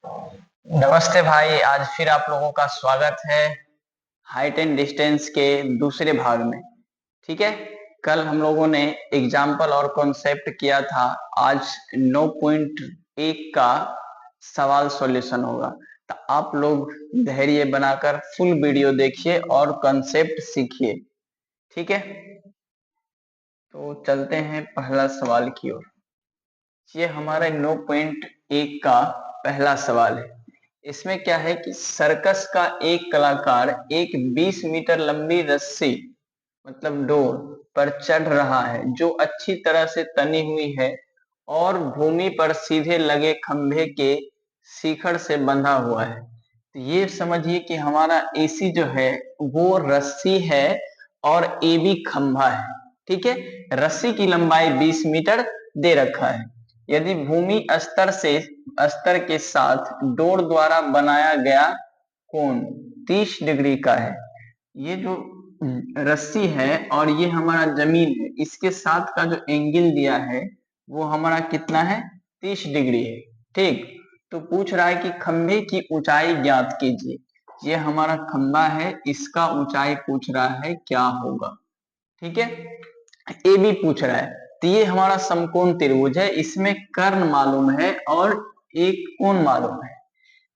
नमस्ते भाई, आज फिर आप लोगों का स्वागत है हाइट एंड डिस्टेंस के दूसरे भाग में। ठीक है, कल हम लोगों ने एग्जाम्पल और कॉन्सेप्ट किया था। आज 9.1 का सवाल सॉल्यूशन होगा, तो आप लोग धैर्य बनाकर फुल वीडियो देखिए और कॉन्सेप्ट सीखिए। ठीक है, तो चलते हैं पहला सवाल की ओर। ये हमारा 9.1 का पहला सवाल है। इसमें क्या है कि सर्कस का एक कलाकार एक 20 मीटर लंबी रस्सी मतलब डोर पर चढ़ रहा है जो अच्छी तरह से तनी हुई है और भूमि पर सीधे लगे खंभे के शिखर से बंधा हुआ है। तो ये समझिए कि हमारा एसी जो है वो रस्सी है और ए बी खंभा है। ठीक है, रस्सी की लंबाई 20 मीटर दे रखा है। यदि भूमि स्तर के साथ डोर द्वारा बनाया गया कोण 30 डिग्री का है। ये जो रस्सी है और ये हमारा जमीन है, इसके साथ का जो एंगल दिया है वो हमारा कितना है, 30 डिग्री है। ठीक, तो पूछ रहा है कि खंभे की ऊंचाई ज्ञात कीजिए। ये हमारा खंभा है, इसका ऊंचाई पूछ रहा है क्या होगा। ठीक है, ए बी पूछ रहा है। तो ये हमारा समकोण त्रिभुज है, इसमें कर्ण मालूम है और एक कोण मालूम है।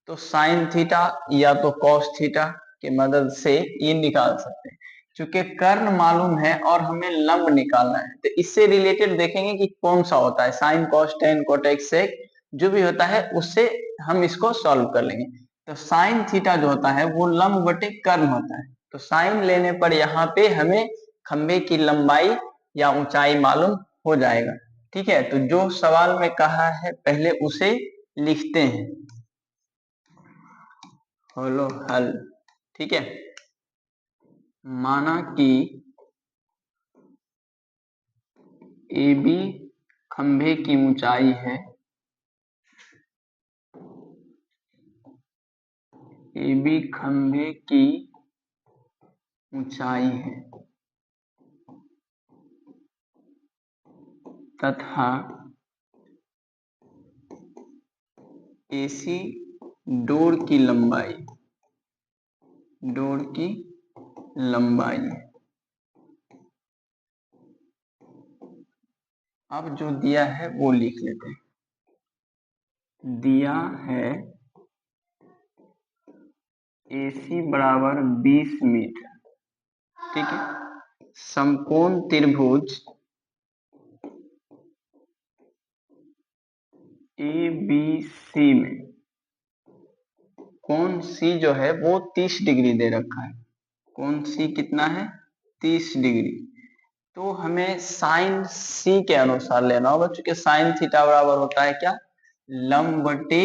तो साइन थीटा या तो कॉस थीटा की मदद से ये निकाल सकते हैं। क्योंकि कर्ण मालूम है और हमें लंब निकालना है, तो इससे रिलेटेड देखेंगे कि कौन सा होता है। साइन कॉस टेन कोटेक सेक जो भी होता है उससे हम इसको सॉल्व कर लेंगे। तो साइन थीटा जो होता है वो लंब बटे कर्ण होता है। तो साइन लेने पर यहाँ पे हमें खंबे की लंबाई या ऊंचाई मालूम हो जाएगा। ठीक है, तो जो सवाल में कहा है पहले उसे लिखते हैं, होलो हल। ठीक है, माना कि ए बी खंभे की ऊंचाई है, ए बी खंभे की ऊंचाई है तथा एसी डोर की लंबाई है। अब जो दिया है वो लिख लेते हैं। दिया है एसी बराबर 20 मीटर। ठीक है, समकोण त्रिभुज ए बी सी में कोण सी जो है वो 30 डिग्री दे रखा है। कोण सी कितना है, 30 डिग्री। तो हमें साइन सी के अनुसार लेना होगा, क्योंकि साइन थीटा बराबर होता है क्या, लंब बटे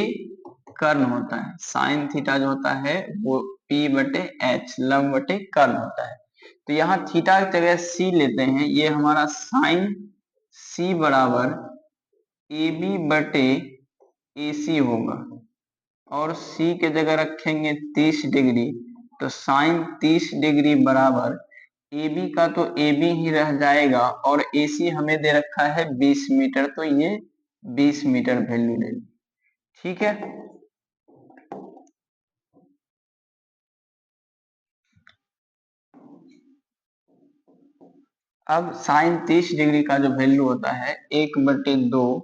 कर्ण होता है। साइन थीटा जो होता है वो P बटे एच लंब बटे कर्ण होता है। तो यहाँ थीटा की जगह सी लेते हैं। ये हमारा साइन सी बराबर ए बी बटे ए सी होगा और सी के जगह रखेंगे 30 डिग्री। तो साइन 30 डिग्री बराबर ए बी का तो ए बी ही रह जाएगा और ए सी हमें दे रखा है 20 मीटर, तो ये 20 मीटर वैल्यू ले ली। ठीक है, अब साइन 30 डिग्री का जो वैल्यू होता है 1/2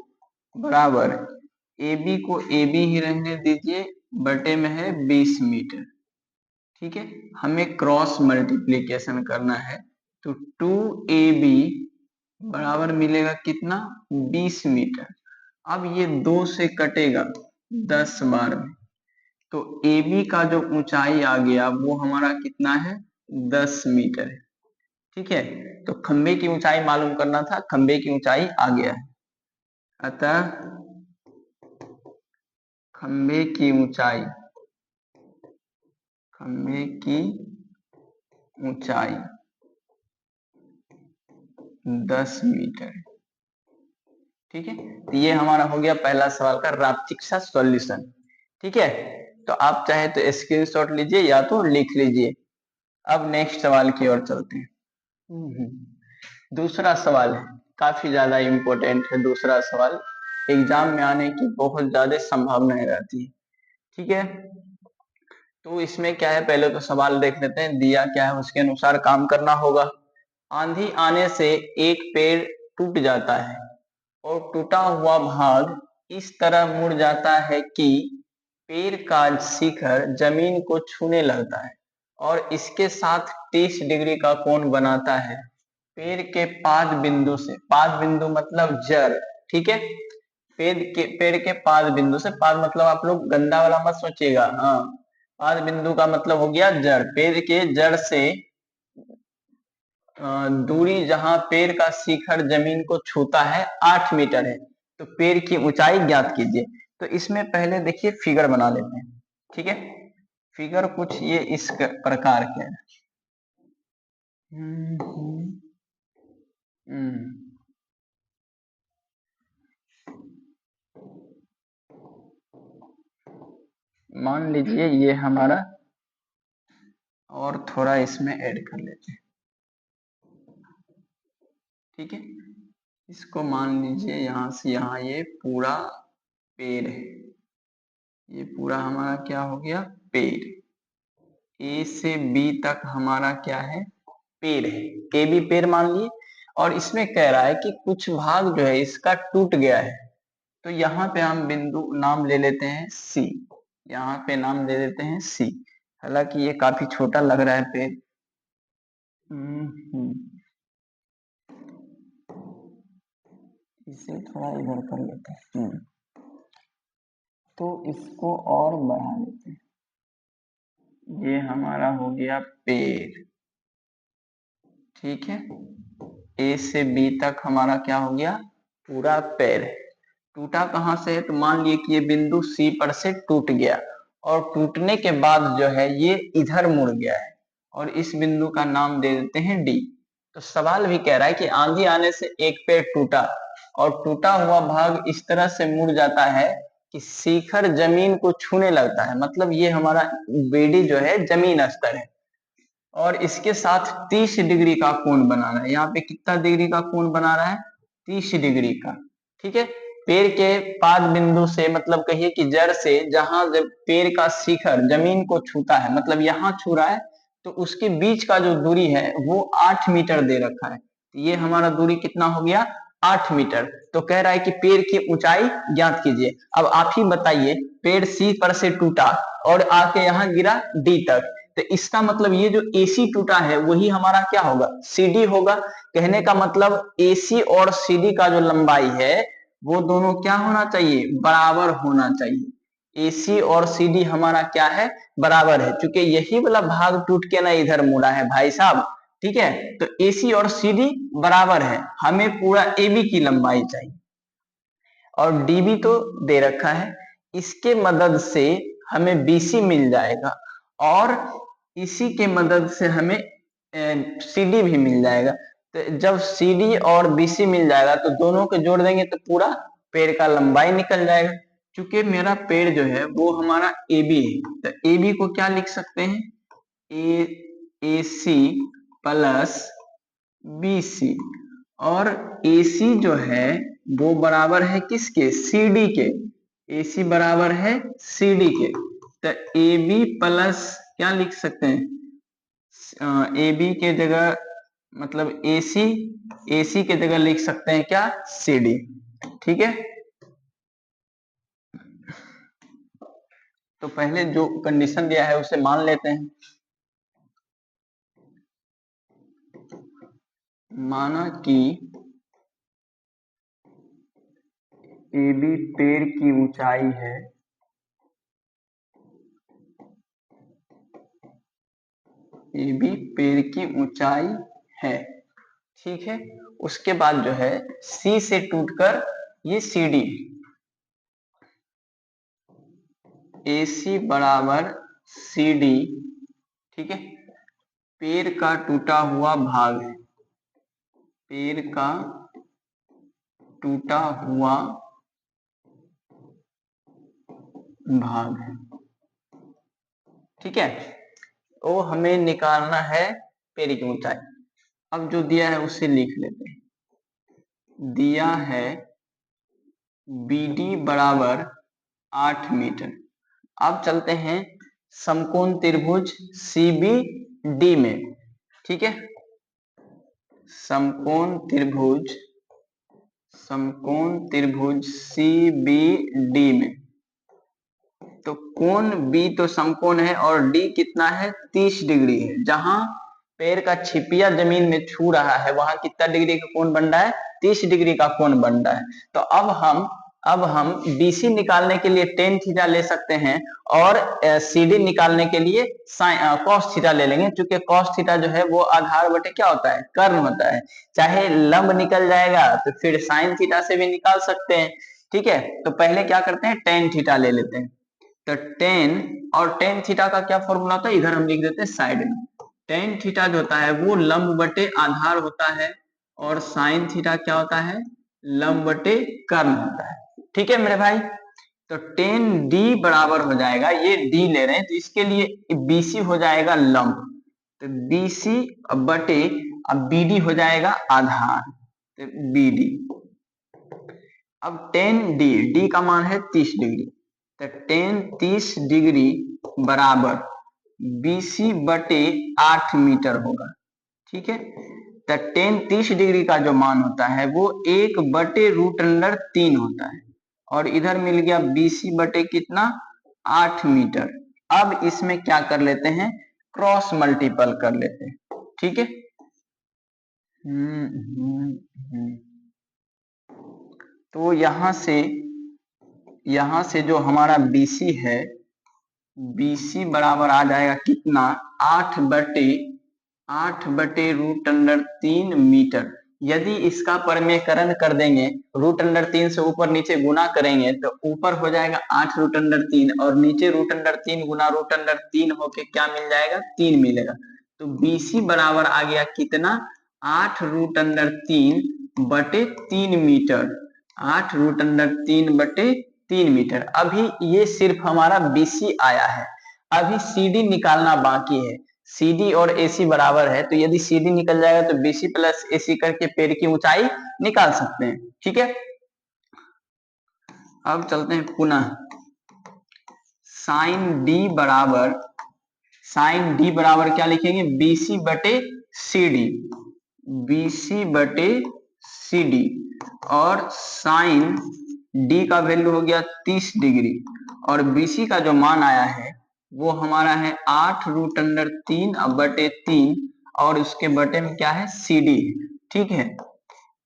बराबर ए बी को ए बी ही रहने दीजिए, बटे में है 20 मीटर। ठीक है, हमें क्रॉस मल्टीप्लीकेशन करना है। तो 2ab बराबर मिलेगा कितना, 20 मीटर। अब ये 2 से कटेगा 10 बार में, तो AB का जो ऊंचाई आ गया वो हमारा कितना है, 10 मीटर है। ठीक है, तो खंबे की ऊंचाई मालूम करना था, खंबे की ऊंचाई आ गया है। अतः खंबे की ऊंचाई 10 मीटर। ठीक है, तो ये हमारा हो गया पहला सवाल का रापचिक सा सॉल्यूशन। ठीक है, तो आप चाहे तो स्क्रीनशॉट लीजिए या तो लिख लीजिए। अब नेक्स्ट सवाल की ओर चलते हैं। दूसरा सवाल है, काफी ज्यादा इंपॉर्टेंट है। दूसरा सवाल एग्जाम में आने की बहुत ज्यादा संभावनाएं रहती है। ठीक है, तो इसमें क्या है, पहले तो सवाल देख लेते हैं, दिया क्या है उसके अनुसार काम करना होगा। आंधी आने से एक पेड़ टूट जाता है और टूटा हुआ भाग इस तरह मुड़ जाता है कि पेड़ का शिखर जमीन को छूने लगता है और इसके साथ 30 डिग्री का कोण बनाता है। पेड़ के पाद बिंदु से, पाद बिंदु मतलब जड़, ठीक है, पेड़ के पाद बिंदु से, पाद मतलब आप लोग गंदा वाला मत सोचिएगा, हाँ, पाद बिंदु का मतलब हो गया जड़, पेड़ के जड़ से दूरी जहां पेड़ का शिखर जमीन को छूता है 8 मीटर है, तो पेड़ की ऊंचाई ज्ञात कीजिए। तो इसमें पहले देखिए फिगर बना लेते हैं, ठीक है, फिगर कुछ ये इस प्रकार के है। मान लीजिए ये हमारा, और थोड़ा इसमें ऐड कर लेते हैं, ठीक है, इसको मान लीजिए यहां से यहां ये पूरा पेड़ है, ये पूरा हमारा क्या हो गया, पेड़, ए से बी तक हमारा क्या है, पेड़ है, ए बी पेड़ मान लिए। और इसमें कह रहा है कि कुछ भाग जो है इसका टूट गया है, तो यहाँ पे हम बिंदु नाम ले लेते हैं सी, यहाँ पे नाम दे देते हैं सी, हालांकि ये काफी छोटा लग रहा है पेड़। इसे थोड़ा इधर कर लेते हैं, तो इसको और बढ़ा लेते हैं, ये हमारा हो गया पेड़, ठीक है, ए से बी तक हमारा क्या हो गया, पूरा पेड़ है। टूटा कहां से है, तो मान लिए कि ये बिंदु सी पर से टूट गया और टूटने के बाद जो है ये इधर मुड़ गया है और इस बिंदु का नाम दे देते हैं डी। तो सवाल भी कह रहा है कि आंधी आने से एक पेड़ टूटा और टूटा हुआ भाग इस तरह से मुड़ जाता है कि शिखर जमीन को छूने लगता है, मतलब ये हमारा बेडी जो है जमीन स्तर है और इसके साथ 30 डिग्री का कोण बना रहा है। यहाँ पे कितना डिग्री का कोण बना रहा है, 30 डिग्री का, ठीक है। पेड़ के पाद बिंदु से मतलब कहिए कि जड़ से जहां जब पेड़ का शिखर जमीन को छूता है, मतलब यहाँ छू रहा है, तो उसके बीच का जो दूरी है वो 8 मीटर दे रखा है, तो ये हमारा दूरी कितना हो गया, 8 मीटर। तो कह रहा है कि पेड़ की ऊंचाई ज्ञात कीजिए। अब आप ही बताइए, पेड़ सी पर से टूटा और आके यहाँ गिरा डी तक, तो इसका मतलब ये जो एसी टूटा है वही हमारा क्या होगा, सीडी होगा। कहने का मतलब एसी और सीडी का जो लंबाई है वो दोनों क्या होना चाहिए, बराबर होना चाहिए। एसी और सीडी हमारा क्या है, बराबर है, क्योंकि यही वाला भाग टूट के ना इधर मुड़ा है भाई साहब, ठीक है। तो एसी और सीडी बराबर है, हमें पूरा एबी की लंबाई चाहिए और डीबी तो दे रखा है, इसके मदद से हमें बीसी मिल जाएगा और इसी के मदद से हमें सीडी भी मिल जाएगा। तो जब सीडी और बीसी मिल जाएगा तो दोनों को जोड़ देंगे तो पूरा पेड़ का लंबाई निकल जाएगा। क्योंकि मेरा पेड़ जो है वो हमारा ए बी है, तो ए बी को क्या लिख सकते हैं, ए सी प्लस बी सी, और ए सी जो है वो बराबर है किसके, सी डी के, ए सी बराबर है सी डी के, तो ए बी प्लस क्या लिख सकते हैं, ए बी के जगह मतलब ए सी के जगह लिख सकते हैं क्या, सी डी, ठीक है। तो पहले जो कंडीशन दिया है उसे मान लेते हैं। माना कि ए बी पेड़ की ऊंचाई है, ए बी पेड़ की ऊंचाई है, ठीक है। उसके बाद जो है सी से टूटकर ये सी डी, ए सी बराबर सी डी, ठीक है। पेड़ का टूटा हुआ भाग है, पेड़ का टूटा हुआ भाग है, ठीक है। वो हमें निकालना है पेड़ की ऊंचाई। अब जो दिया है उसे लिख लेते हैं, दिया है बी डी बराबर 8 मीटर, अब चलते हैं समकोण त्रिभुज CBD में। ठीक है, समकोण त्रिभुज CBD में। तो कोण B तो समकोण है और D कितना है, 30 डिग्री है। जहां पैर का छिपिया जमीन में छू रहा है वहां कितना डिग्री का कोण बन रहा है, 30 डिग्री का कोण बन रहा है। तो अब हम BC निकालने के लिए tan थीटा ले सकते हैं और CD निकालने के लिए cos थीटा ले लेंगे, क्योंकि cos थीटा जो है वो आधार बटे क्या होता है, कर्ण होता है। चाहे लंब निकल जाएगा तो फिर sin थीटा से भी निकाल सकते हैं। ठीक है, तो पहले क्या करते हैं, tan थीटा ले लेते हैं। तो tan थीटा का क्या फॉर्मूला होता है, इधर हम लिख देते हैं साइड में। tan थीटा जो होता है वो लंब बटे आधार होता है और sin थीटा क्या होता है, लंब बटे कर्ण होता है। ठीक है मेरे भाई, तो tan D बराबर हो जाएगा, ये D ले रहे हैं तो इसके लिए BC हो जाएगा लंब, तो BC बटे अब BD हो जाएगा आधार, तो BD। अब tan D का मान है 30 डिग्री, तो tan 30 डिग्री बराबर BC बटे 8 मीटर होगा। ठीक है, तो tan 30 डिग्री का जो मान होता है वो 1/√3 होता है और इधर मिल गया BC बटे कितना, 8 मीटर। अब इसमें क्या कर लेते हैं, क्रॉस मल्टीपल कर लेते हैं। ठीक है, तो यहां से जो हमारा BC है, BC बराबर आ जाएगा कितना, 8/√3 मीटर। यदि इसका परमेयकरण कर देंगे, √3 से ऊपर नीचे गुना करेंगे तो ऊपर हो जाएगा 8√3 और नीचे √3 गुना √3 होके क्या मिल जाएगा, 3 मिलेगा। तो BC बराबर आ गया कितना, 8√3/3 मीटर, 8√3/3 मीटर। अभी ये सिर्फ हमारा BC आया है, अभी CD निकालना बाकी है। CD और AC बराबर है, तो यदि CD निकल जाएगा तो BC प्लस AC करके पेड़ की ऊंचाई निकाल सकते हैं। ठीक है, अब चलते हैं पुनः sin D बराबर क्या लिखेंगे, BC बटे CD, BC बटे CD और sin D का वैल्यू हो गया 30 डिग्री और BC का जो मान आया है वो हमारा है 8√3/3 और उसके बटे में क्या है, CD। ठीक है,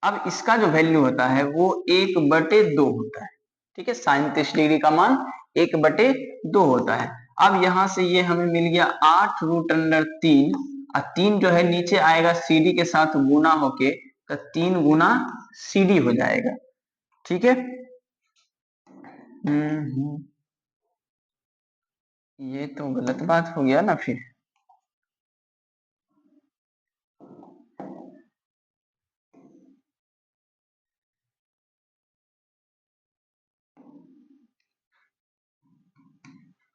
अब इसका जो वैल्यू होता है वो 1/2 होता है। ठीक है, sin 30 डिग्री का मान 1/2 होता है। अब यहां से ये हमें मिल गया 8√3 और 3 जो है नीचे आएगा CD के साथ गुना होके, तो 3 गुना CD हो जाएगा। ठीक है, ये तो गलत बात हो गया ना फिर।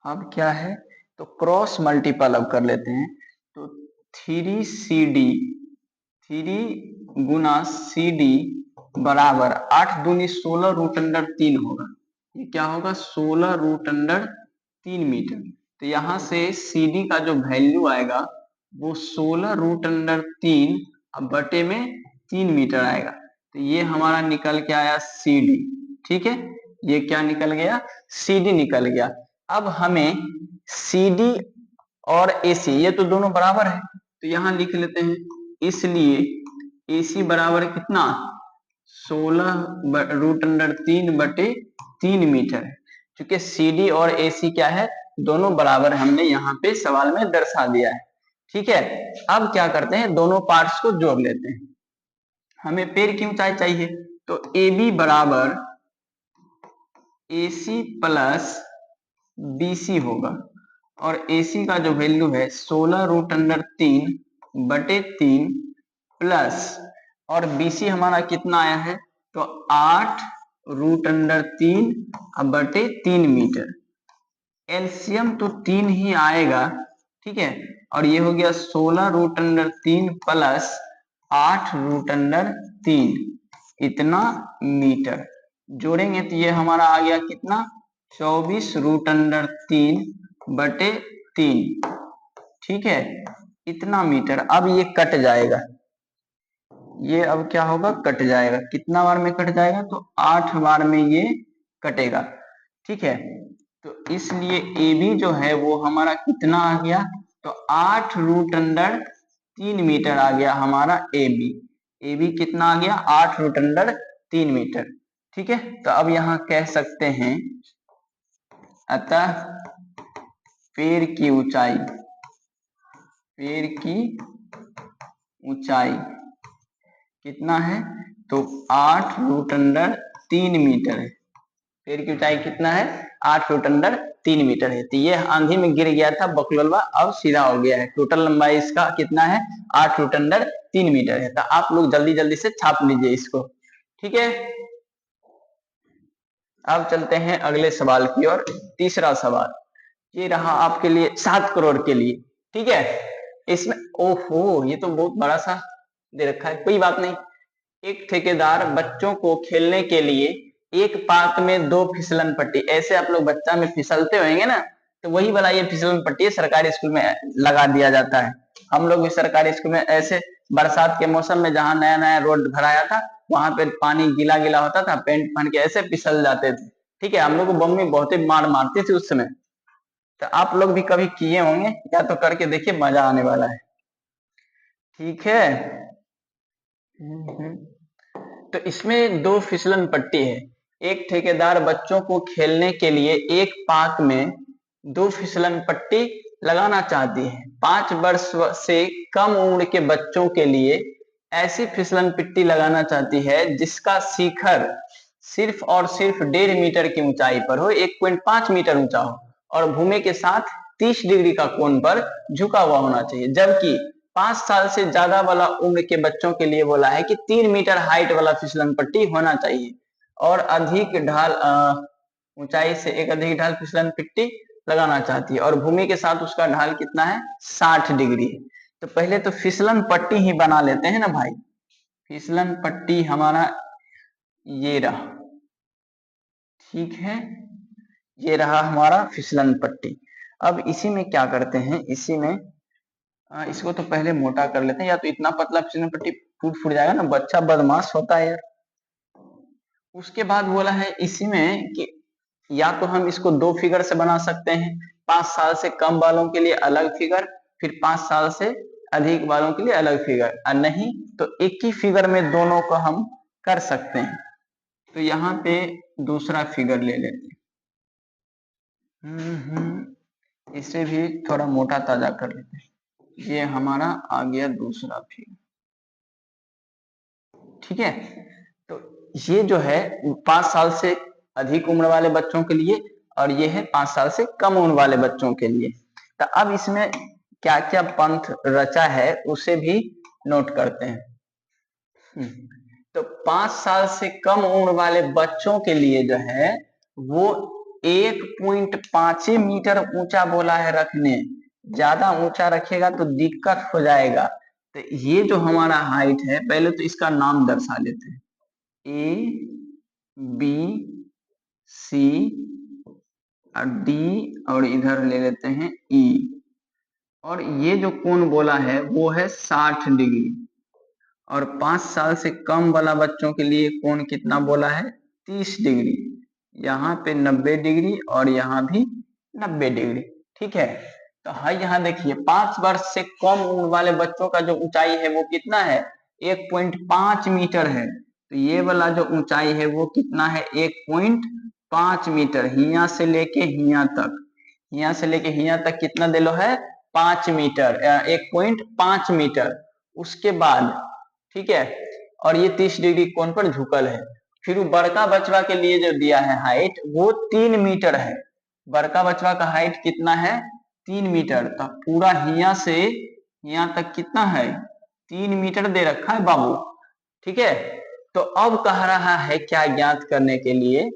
अब क्या है, तो क्रॉस मल्टीपल अब कर लेते हैं। तो 3 गुना CD बराबर 8 दूनी 16 √3 होगा। ये क्या होगा, 16 √3 मीटर। तो यहाँ से CD का जो वैल्यू आएगा वो 16 √3 बटे में 3 मीटर आएगा। तो ये हमारा निकल के आया CD। ठीक है, ये क्या निकल गया, CD निकल गया। अब हमें CD और AC ये तो दोनों बराबर है, तो यहाँ लिख लेते हैं, इसलिए AC बराबर कितना, 16 √3/3 मीटर है। क्योंकि CD और AC क्या है, दोनों बराबर हमने यहाँ पे सवाल में दर्शा दिया है। ठीक है, अब क्या करते हैं, दोनों पार्ट्स को जोड़ लेते हैं। हमें पैर की ऊंचाई चाहिए, तो AB बराबर AC प्लस BC होगा और AC का जो वैल्यू है 16 √3/3 प्लस और BC हमारा कितना आया है, तो 8 √3/3 मीटर। एलसीएम तो 3 ही आएगा। ठीक है, और ये हो गया 16 √3 प्लस 8 √3 इतना मीटर। जोड़ेंगे तो ये हमारा आ गया कितना, 24√3/3, ठीक है, इतना मीटर। अब ये कट जाएगा, ये अब क्या होगा, कट जाएगा। कितना बार में कट जाएगा, तो 8 बार में ये कटेगा, ठीक है। तो इसलिए ए बी जो है वो हमारा कितना आ गया, तो 8√3 मीटर आ गया हमारा ए बी। ए बी कितना आ गया, 8√3 मीटर, ठीक है। तो अब यहाँ कह सकते हैं, अतः पेड़ की ऊंचाई, पेड़ की ऊंचाई कितना है, तो 8√3 मीटर है। पेड़ की ऊंचाई कितना है, 8√3 मीटर है। तो ये आंधी में गिर गया था बकलोलवा, अब सीधा हो गया है। टोटल लंबाई इसका कितना है, 8√3 मीटर है। तो आप लोग जल्दी जल्दी से छाप लीजिए इसको, ठीक है। अब चलते हैं अगले सवाल की ओर। तीसरा सवाल ये रहा आपके लिए 7 करोड़ के लिए, ठीक है। इसमें ओहो, ये तो बहुत बड़ा सा दे रखा है, कोई बात नहीं। एक ठेकेदार बच्चों को खेलने के लिए एक पार्क में 2 फिसलन पट्टी, ऐसे आप लोग बच्चा में फिसलते होंगे ना, तो वही वाला ये फिसलन पट्टी सरकारी स्कूल में लगा दिया जाता है। हम लोग भी सरकारी स्कूल में ऐसे बरसात के मौसम में जहां नया नया रोड भराया था, वहां पे पानी गीला गीला होता था, पेंट पहन के ऐसे फिसल जाते थे, ठीक है। हम लोग को मम्मी बहुत ही मार मारती थी उस समय। तो आप लोग भी कभी किए होंगे, या तो करके देखिए, मजा आने वाला है, ठीक है। तो इसमें 2 फिसलन पट्टी है। एक ठेकेदार बच्चों को खेलने के लिए एक पार्क में 2 फिसलन पट्टी लगाना चाहती है। 5 वर्ष से कम उम्र के बच्चों के लिए ऐसी फिसलन पट्टी लगाना चाहती है जिसका शिखर सिर्फ और सिर्फ 1.5 मीटर की ऊंचाई पर हो, 1.5 मीटर ऊंचा हो, और भूमि के साथ 30 डिग्री का कोण पर झुका हुआ होना चाहिए। जबकि 5 साल से ज्यादा वाला उम्र के बच्चों के लिए बोला है कि 3 मीटर हाइट वाला फिसलन पट्टी होना चाहिए, और अधिक ढाल ऊंचाई से एक अधिक ढाल फिसलन पट्टी लगाना चाहती है, और भूमि के साथ उसका ढाल कितना है, 60 डिग्री। तो पहले तो फिसलन पट्टी ही बना लेते हैं ना भाई। फिसलन पट्टी हमारा ये रहा, ठीक है, ये रहा हमारा फिसलन पट्टी। अब इसी में क्या करते हैं, इसी में इसको तो पहले मोटा कर लेते हैं, या तो इतना पतला फिसलन पट्टी टूट फूट जाएगा ना, बच्चा बदमाश होता है यार। उसके बाद बोला है इसी में कि या तो हम इसको 2 फिगर से बना सकते हैं, 5 साल से कम वालों के लिए अलग फिगर, फिर 5 साल से अधिक वालों के लिए अलग फिगर, और नहीं तो एक ही फिगर में दोनों को हम कर सकते हैं। तो यहाँ पे दूसरा फिगर ले लेते हैं, इसे भी थोड़ा मोटा ताजा कर लेते हैं। ये हमारा आ गया दूसरा फिगर, ठीक है। तो ये जो है 5 साल से अधिक उम्र वाले बच्चों के लिए, और ये है 5 साल से कम उम्र वाले बच्चों के लिए। तो अब इसमें क्या क्या पंथ रचा है उसे भी नोट करते हैं। तो 5 साल से कम उम्र वाले बच्चों के लिए जो है वो 1.5 मीटर ऊंचा बोला है रखने। ज्यादा ऊंचा रखेगा तो दिक्कत हो जाएगा। तो ये जो हमारा हाइट है, पहले तो इसका नाम दर्शा लेते हैं, ए बी सी और डी, और इधर ले लेते हैं ई, और ये जो कोण बोला है वो है 60 डिग्री, और 5 साल से कम वाला बच्चों के लिए कोण कितना बोला है, 30 डिग्री। यहाँ पे 90 डिग्री और यहाँ भी 90 डिग्री, ठीक है। तो हाँ, यहाँ देखिए 5 वर्ष से कम उम्र वाले बच्चों का जो ऊंचाई है वो कितना है, 1.5 मीटर है। तो ये वाला जो ऊंचाई है वो कितना है, 1.5 मीटर। हिया से लेके हिया तक, हिया से लेके हिया तक कितना दे लो है, 5 मीटर, 1.5 मीटर। उसके बाद ठीक है, और ये 30 डिग्री कोण पर झुकल है। फिर बड़का बचवा के लिए जो दिया है हाइट वो 3 मीटर है। बड़का बचवा का हाइट कितना है, 3 मीटर। तो पूरा हिया से हिया तक कितना है, 3 मीटर दे रखा है बाबू, ठीक है। तो अब कह रहा है क्या ज्ञात करने के लिए,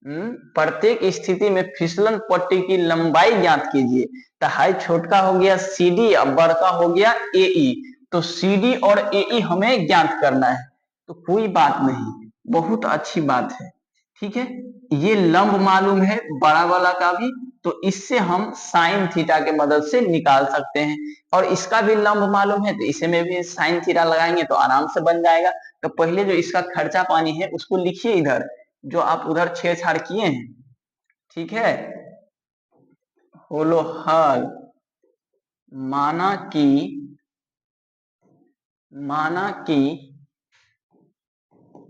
प्रत्येक स्थिति में फिसलन पट्टी की लंबाई ज्ञात कीजिए। तो हाइट छोटका हो गया CD, अब बड़का हो गया AE। तो CD और AE हमें ज्ञात करना है। तो कोई बात नहीं, बहुत अच्छी बात है। ठीक है, ये लंब मालूम है बड़ा वाला का भी, तो इससे हम साइन थीटा के मदद से निकाल सकते हैं। और इसका भी लंब मालूम है, तो इसे में भी साइन थीटा लगाएंगे तो आराम से बन जाएगा। तो पहले जो इसका खर्चा पानी है उसको लिखिए इधर, जो आप उधर छेड़छाड़ किए हैं। ठीक है, बोलो हल, माना कि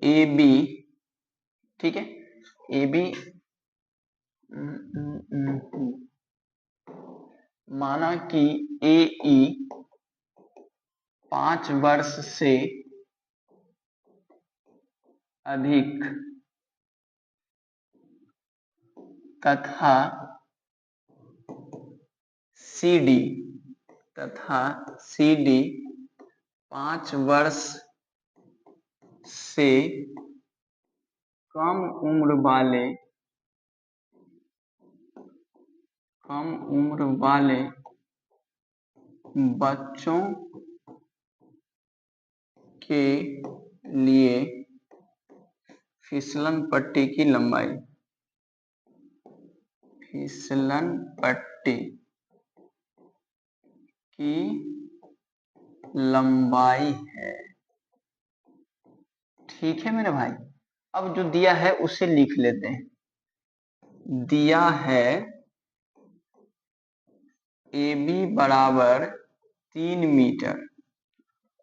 ए बी, ठीक है, ए बी, माना कि ए ई 5 वर्ष से अधिक तथा सी डी 5 वर्ष से कम उम्र वाले बच्चों के लिए फिसलन पट्टी की लंबाई है। ठीक है मेरे भाई, अब जो दिया है उसे लिख लेते हैं। दिया है ए बी बराबर 3 मीटर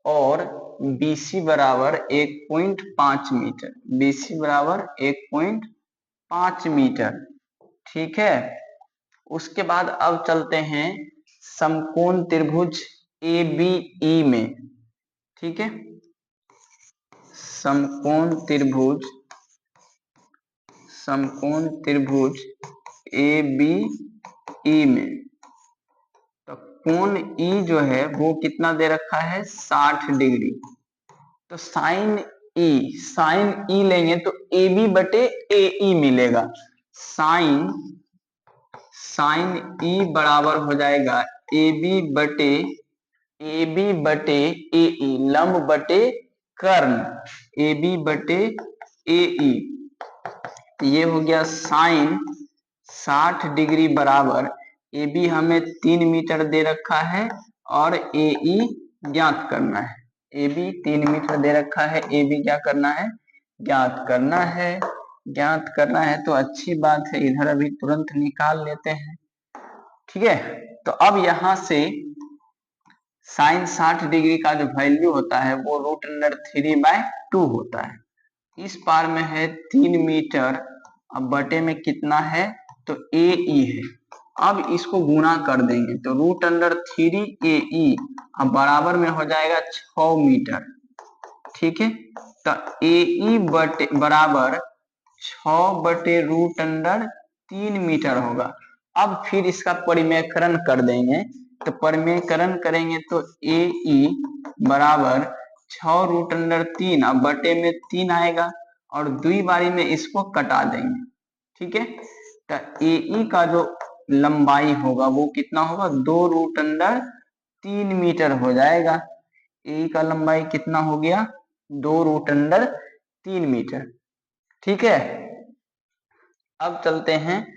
और BC बराबर 1.5 मीटर, BC बराबर 1.5 मीटर। ठीक है, उसके बाद अब चलते हैं समकोण त्रिभुज ABE में। ठीक है, समकोण त्रिभुज ABE में, तो कोण E जो है वो कितना दे रखा है, 60 डिग्री। तो साइन E लेंगे तो AB बटे AE मिलेगा। साइन E बराबर हो जाएगा AB बटे AE, लंब बटे कर्ण, AB बटे AE। ये हो गया साइन 60 डिग्री बराबर AB हमें 3 मीटर दे रखा है और AE ज्ञात करना है। AB 3 मीटर दे रखा है, AB क्या करना है, ज्ञात करना है। तो अच्छी बात है, इधर अभी तुरंत निकाल लेते हैं। ठीक है, तो अब यहां से साइन 60 डिग्री का जो वैल्यू होता है वो √3/2 होता है। इस पार में है 3 मीटर, अब बटे में कितना है, तो AE है। अब इसको गुणा कर देंगे तो √3AE, अब बराबर में हो जाएगा 6 मीटर। ठीक है, तो AE बराबर 6 बटे √3 मीटर होगा। अब फिर इसका परिमेयकरण कर देंगे, तो परिमेयकरण करेंगे तो AE बराबर 6 √3, अब बटे में 3 आएगा और दुई बारी में इसको कटा देंगे। ठीक है, तो AE का जो लंबाई होगा वो कितना होगा, 2 √3 मीटर हो जाएगा। AE का लंबाई कितना हो गया, 2 √3 मीटर। ठीक है, अब चलते हैं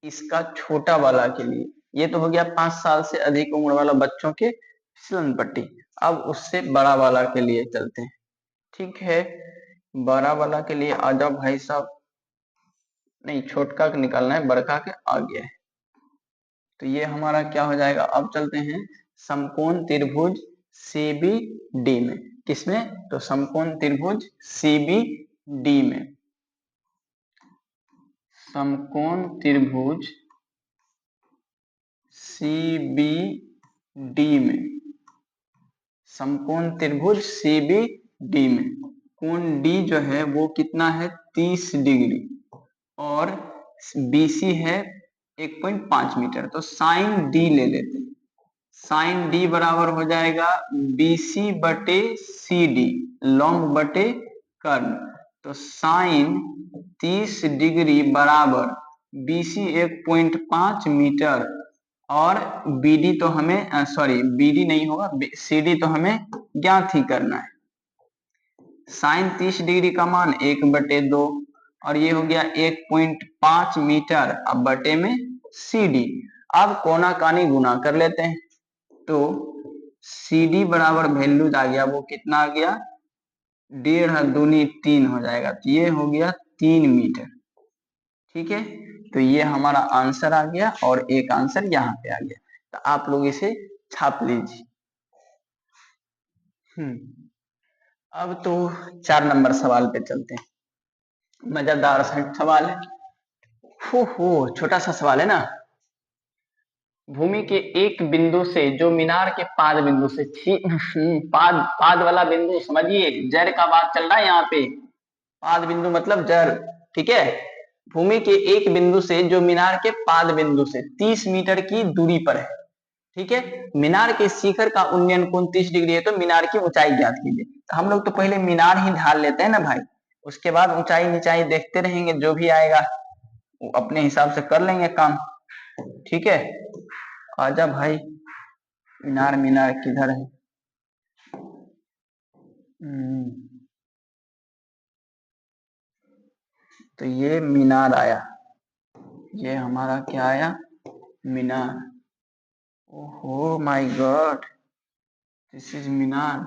इसका छोटा वाला के लिए। ये तो हो गया 5 साल से अधिक उम्र वाला बच्चों के फिसलन पट्टी। अब उससे बड़ा वाला के लिए चलते हैं। ठीक है, बड़ा वाला के लिए आ जाओ भाई साहब, नहीं छोटका का निकालना है, बड़का के आ गया है। तो ये हमारा क्या हो जाएगा, अब चलते हैं समकोण त्रिभुज CBD में। किसमें, तो समकोण त्रिभुज CBD में, समकोण त्रिभुज CBD में, समकोण त्रिभुज CBD में कोण D जो है वो कितना है, 30 डिग्री और BC है 1.5 मीटर। तो साइन D ले लेते हैं। साइन D बराबर हो जाएगा BC बटे CD, लंब बटे कर्ण। तो साइन 30 डिग्री बराबर BC 1.5 मीटर और BD तो हमें BD नहीं होगा, CD तो हमें ज्ञात ही करना है। साइन 30 डिग्री का मान 1/2 और ये हो गया 1.5 मीटर अब बटे में CD। अब कोना कानी गुना कर लेते हैं, तो CD बराबर वैल्यू आ गया, वो कितना आ गया, 1.5 दूनी 3 हो जाएगा, तो ये हो गया 3 मीटर। ठीक है, तो ये हमारा आंसर आ गया और एक आंसर यहाँ पे आ गया, तो आप लोग इसे छाप लीजिए। अब तो 4 नंबर सवाल पे चलते हैं, मजेदार सवाल है। हो छोटा सा सवाल है ना। भूमि के एक बिंदु से जो मीनार के पाद बिंदु से पाद वाला बिंदु समझिए, जड़ का बात चल रहा है यहाँ पे। पाद बिंदु मतलब जड़, ठीक है। भूमि के एक बिंदु से जो मीनार के पाद बिंदु से 30 मीटर की दूरी पर है, ठीक है। मीनार के शिखर का उन्नयन कोण 30 डिग्री है, तो मीनार की ऊंचाई ज्ञात कीजिए। तो हम लोग तो पहले मीनार ही ढाल लेते हैं ना भाई, उसके बाद ऊंचाई नीचाई देखते रहेंगे, जो भी आएगा वो अपने हिसाब से कर लेंगे काम। ठीक है, आजा भाई, मीनार मीनार किधर है। तो ये मीनार आया, ये हमारा क्या आया, मीनार। ओहो my God, this is Minar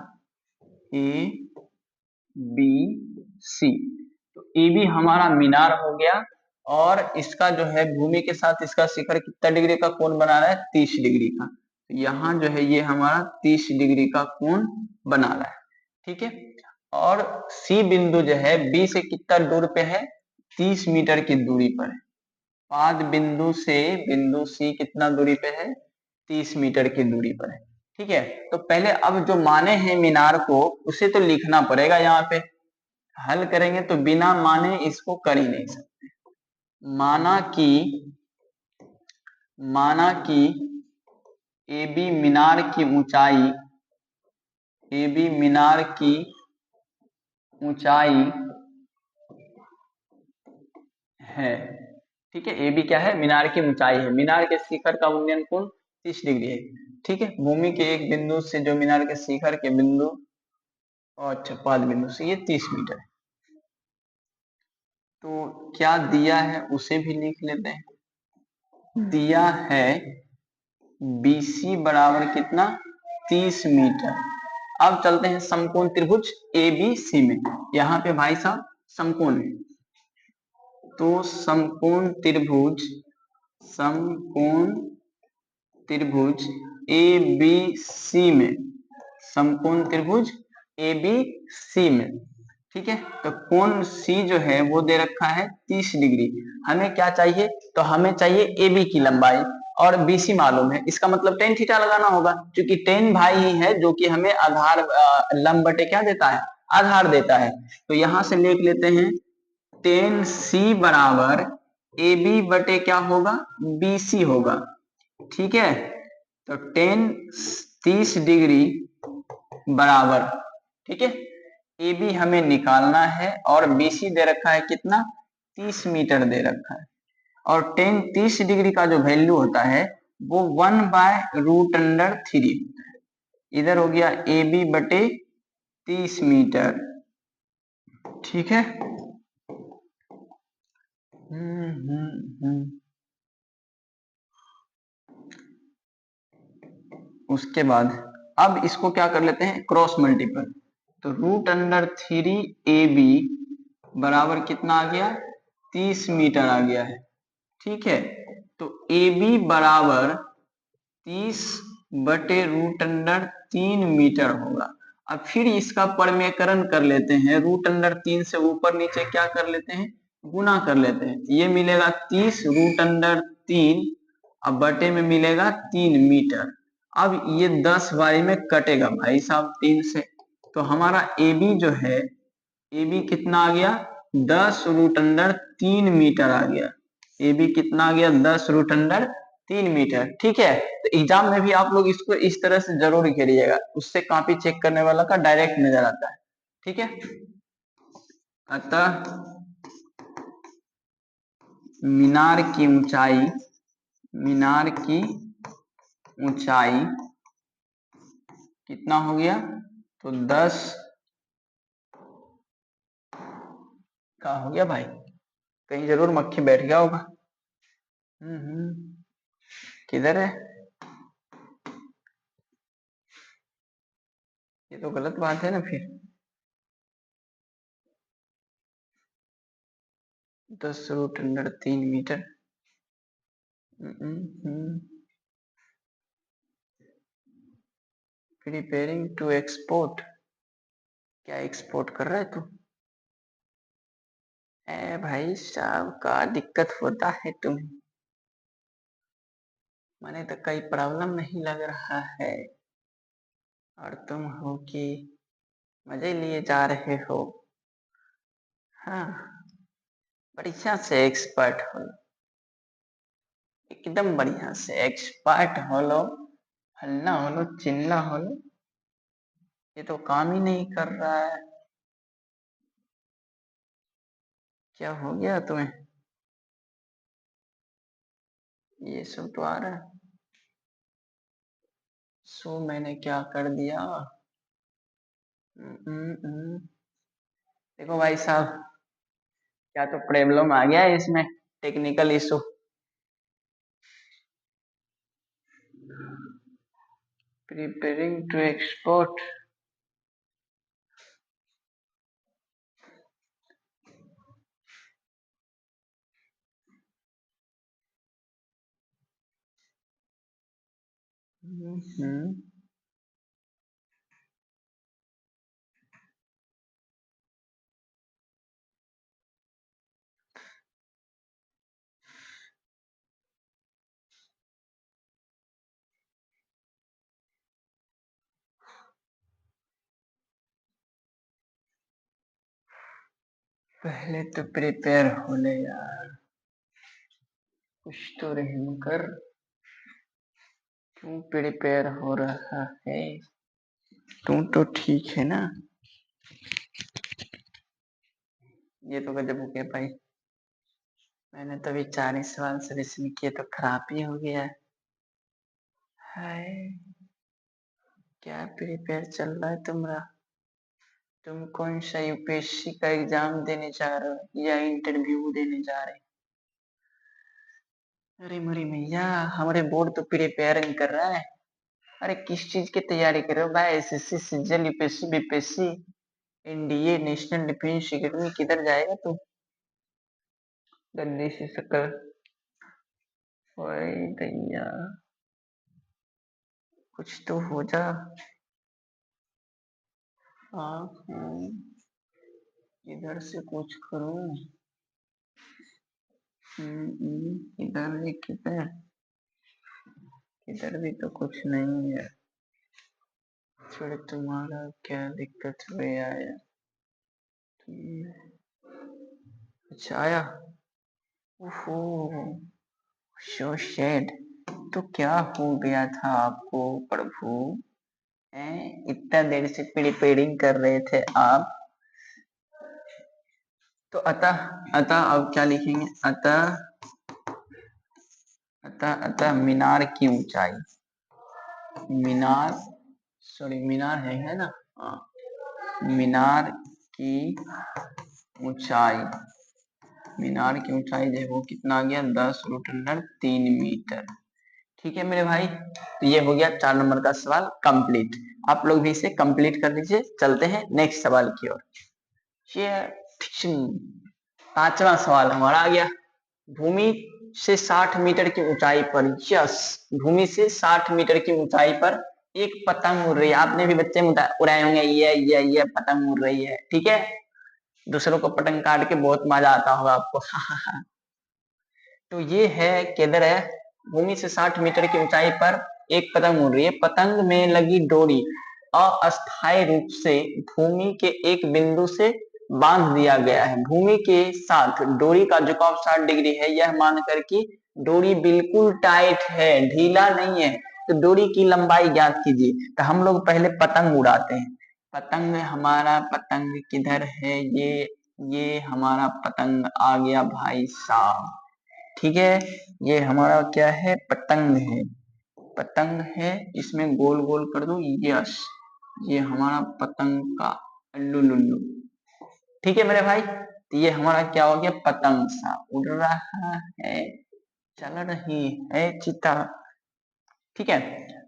ABC। तो AB हमारा मीनार हो गया, और इसका जो है भूमि के साथ इसका शिखर कितना डिग्री का कोण बना रहा है, 30 डिग्री का। तो यहाँ जो है ये हमारा 30 डिग्री का कोण बना रहा है, ठीक है। और C बिंदु जो है B से कितना दूर पे है, 30 मीटर की दूरी पर है। पाद बिंदु से बिंदु C कितना दूरी पे है, 30 मीटर की दूरी पर है, ठीक है। तो पहले अब जो माने हैं मीनार को, उसे तो लिखना पड़ेगा यहाँ पे। हल करेंगे तो बिना माने इसको कर ही नहीं सकते। माना कि AB मीनार की ऊंचाई, AB मीनार की ऊंचाई है, ठीक है। AB क्या है, मीनार की ऊंचाई है। मीनार के शिखर का उन्नयन कोण 30 डिग्री है, ठीक है। भूमि के एक बिंदु से जो मीनार के शिखर के बिंदु और पाद बिंदु से ये 30 मीटर है। तो क्या दिया है उसे भी लिख लेते हैं। दिया है BC बराबर कितना, 30 मीटर। अब चलते हैं समकोण त्रिभुज ABC में। यहाँ पे भाई साहब समकोण है, तो समकोण त्रिभुज ABC में, समकोण त्रिभुज ABC में, ठीक है। तो कोण C जो है वो दे रखा है 30 डिग्री। हमें क्या चाहिए, तो हमें चाहिए AB की लंबाई, और BC मालूम है, इसका मतलब tan थीटा लगाना होगा, क्योंकि tan भाई ही है जो कि हमें आधार लंब बटे क्या देता है, आधार देता है। तो यहां से लिख लेते हैं tan C बराबर AB बटे क्या होगा, BC होगा, ठीक है। तो tan 30 डिग्री बराबर, ठीक है, AB हमें निकालना है, और BC दे रखा है कितना, 30 मीटर दे रखा है। और tan 30 डिग्री का जो वैल्यू होता है वो 1/√3 होता है। इधर हो गया AB बटे 30 मीटर, ठीक है। उसके बाद अब इसको क्या कर लेते हैं, क्रॉस मल्टीपल। तो √3AB बराबर कितना आ गया, 30 मीटर आ गया है, ठीक है। तो AB बराबर 30 बटे √3 मीटर होगा। अब फिर इसका परमेकरण कर लेते हैं, √3 से ऊपर नीचे क्या कर लेते हैं, गुना कर लेते हैं। ये मिलेगा 30 √3, अब बटे में मिलेगा 3 मीटर। अब ये 10 बारी में कटेगा भाई साहब 3 से, तो हमारा AB जो है, AB कितना आ गया, 10√3 मीटर आ गया। AB कितना आ गया, 10√3 मीटर, ठीक है। तो एग्जाम में भी आप लोग इसको इस तरह से जरूर घेरिएगा, उससे कॉपी चेक करने वाला का डायरेक्ट नजर आता है, ठीक है। अतः मीनार की ऊंचाई कितना हो गया, तो 10 का हो गया भाई, कहीं जरूर मक्खी बैठ गया होगा। किधर है? ये तो गलत बात है ना फिर। 10√3 मीटर। Preparing to export. क्या एक्सपोर्ट कर रहा है तू? ए भाई साहब, का दिक्कत होता है तुम्हें? मैंने तो कोई प्रॉब्लम नहीं लग रहा है, और तुम हो कि मजे लिए जा रहे हो। हाँ, बढ़िया से एक्सपर्ट हो, एकदम बढ़िया से एक्सपर्ट हो लो, हल्ला हो लो, चिल्ला हो लो। ये तो काम ही नहीं कर रहा है। क्या हो गया तुम्हें? ये सब तो आ रहा है। सो मैंने क्या कर दिया? देखो भाई साहब, क्या तो प्रॉब्लम आ गया है इसमें, technical issue. Preparing to export. पहले तो प्रिपेयर हो ले यार, कुछ तो रहम कर। क्यों प्रिपेयर हो रहा है? तू तो ठीक है ना? ये तो गजब हो गया भाई। मैंने तो अभी 4 ही सवाल सजेशन किए तो खराब ही हो गया। हाय, क्या प्रिपेयर चल रहा है तुम्हारा? तुम कौन सा यूपीएससी का एग्जाम देने जा रहे हो या इंटरव्यू देने जा रहे हो? अरे मरी मैया, हमारे बोर्ड तो प्रिपेयरिंग कर रहा है। अरे किस चीज की तैयारी कर रहे हो भाई? SSC, CGL, UPSC, BPSC, NDA, national defence academy, किधर जाएगा तू? गंदी सी शक्ल। ओए दैया, कुछ तो हो जा। हाँ, इधर से कुछ करूं। इधर भी किधर? इधर भी तो कुछ नहीं है। फिर तुम्हारा क्या दिक्कत हुई आया? अच्छा आया। ओहो, सो सैड। तो क्या हो गया था आपको प्रभु? इतना देर से प्रिपेयरिंग कर रहे थे आप। तो अतः अतः अब क्या लिखेंगे? अतः अतः अतः मीनार की ऊंचाई। मीनार, सॉरी मीनार है ना? हाँ, मीनार की ऊंचाई। मीनार की ऊंचाई जो है वो कितना आ गया? 10√3 मीटर। ठीक है मेरे भाई, तो ये हो गया 4 नंबर का सवाल कंप्लीट। आप लोग भी इसे कंप्लीट कर लीजिए। चलते हैं नेक्स्ट सवाल की ओर। ये 5वां सवाल हमारा आ गया। भूमि से 60 मीटर की ऊंचाई पर, यस, भूमि से 60 मीटर की ऊंचाई पर एक पतंग उड़ रही है। आपने भी बच्चे में उड़ाए होंगे, ये पतंग उड़ रही है, ठीक है। दूसरों को पतंग काट के बहुत मजा आता होगा आपको। तो ये है किधर है? भूमि से 60 मीटर की ऊंचाई पर एक पतंग उड़ रही है। पतंग में लगी डोरी अस्थायी रूप से भूमि के एक बिंदु से बांध दिया गया है। भूमि के साथ डोरी का झुकाव 60 डिग्री है, यह मानकर कि डोरी बिल्कुल टाइट है, ढीला नहीं है। तो डोरी की लंबाई ज्ञात कीजिए। तो हम लोग पहले पतंग उड़ाते हैं। पतंग, हमारा पतंग किधर है? ये हमारा पतंग आ गया भाई साहब, ठीक है। ये हमारा क्या है? पतंग है। पतंग है, इसमें गोल गोल कर दो, यस। ये हमारा पतंग का अल्लू लुल्लू, ठीक है मेरे भाई। तो ये हमारा क्या हो गया, पतंग सा उड़ रहा है, चल रही है चिता। ठीक है,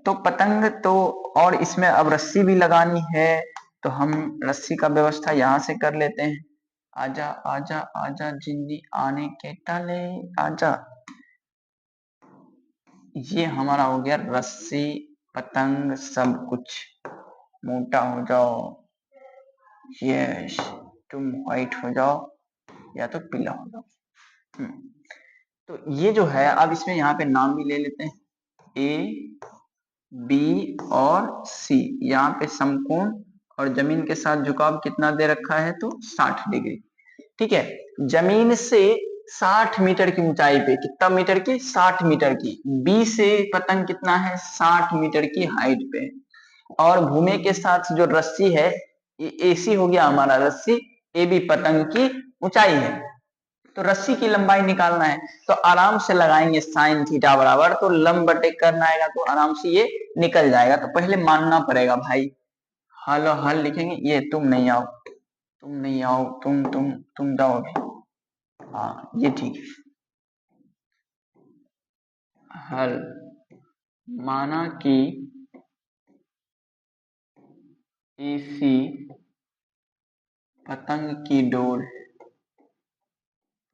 तो पतंग तो, और इसमें अब रस्सी भी लगानी है, तो हम रस्सी का व्यवस्था यहाँ से कर लेते हैं। आजा आजा आजा जिंदी आने के टाले आजा, ये हमारा हो गया रस्सी पतंग सब कुछ। मोटा हो जाओ, यस, तुम व्हाइट हो जाओ या तो पीला हो जाओ। तो ये जो है, अब इसमें यहाँ पे नाम भी ले लेते हैं, ए बी और सी। यहाँ पे समकोण और जमीन के साथ झुकाव कितना दे रखा है, तो 60 डिग्री। ठीक है, जमीन से 60 मीटर की ऊंचाई पे, कितना मीटर की, 60 मीटर की। बी से पतंग कितना है, 60 मीटर की हाइट पे। और भूमि के साथ जो रस्सी है, ये एसी हो गया हमारा रस्सी, ए बी पतंग की ऊंचाई है। तो रस्सी की लंबाई निकालना है, तो आराम से लगाएंगे साइन थीटा बराबर, तो लंब बटे करना आएगा, तो आराम से ये निकल जाएगा। तो पहले मानना पड़ेगा भाई, हल हल लिखेंगे, ये तुम नहीं आओ, तुम नहीं आओ, तुम जाओगे, हाँ ये ठीक है। हल माना कि एसी पतंग की डोर,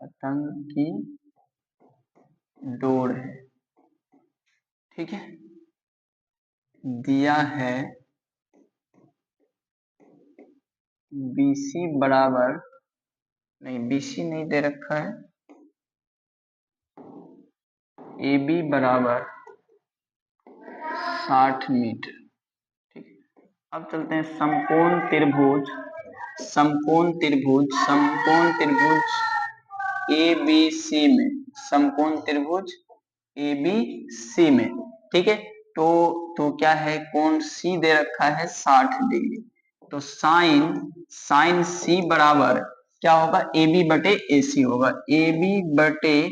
पतंग की डोर है, ठीक है, दिया है BC बराबर, नहीं BC नहीं दे रखा है, AB बराबर 60 मीटर। ठीक, अब चलते हैं समकोण त्रिभुज, समकोण त्रिभुज, समकोण त्रिभुज ABC में, समकोण त्रिभुज ABC में। ठीक है, तो क्या है, कोण C दे रखा है 60 डिग्री, तो साइन C बराबर क्या होगा, AB बटे AC होगा, AB बटे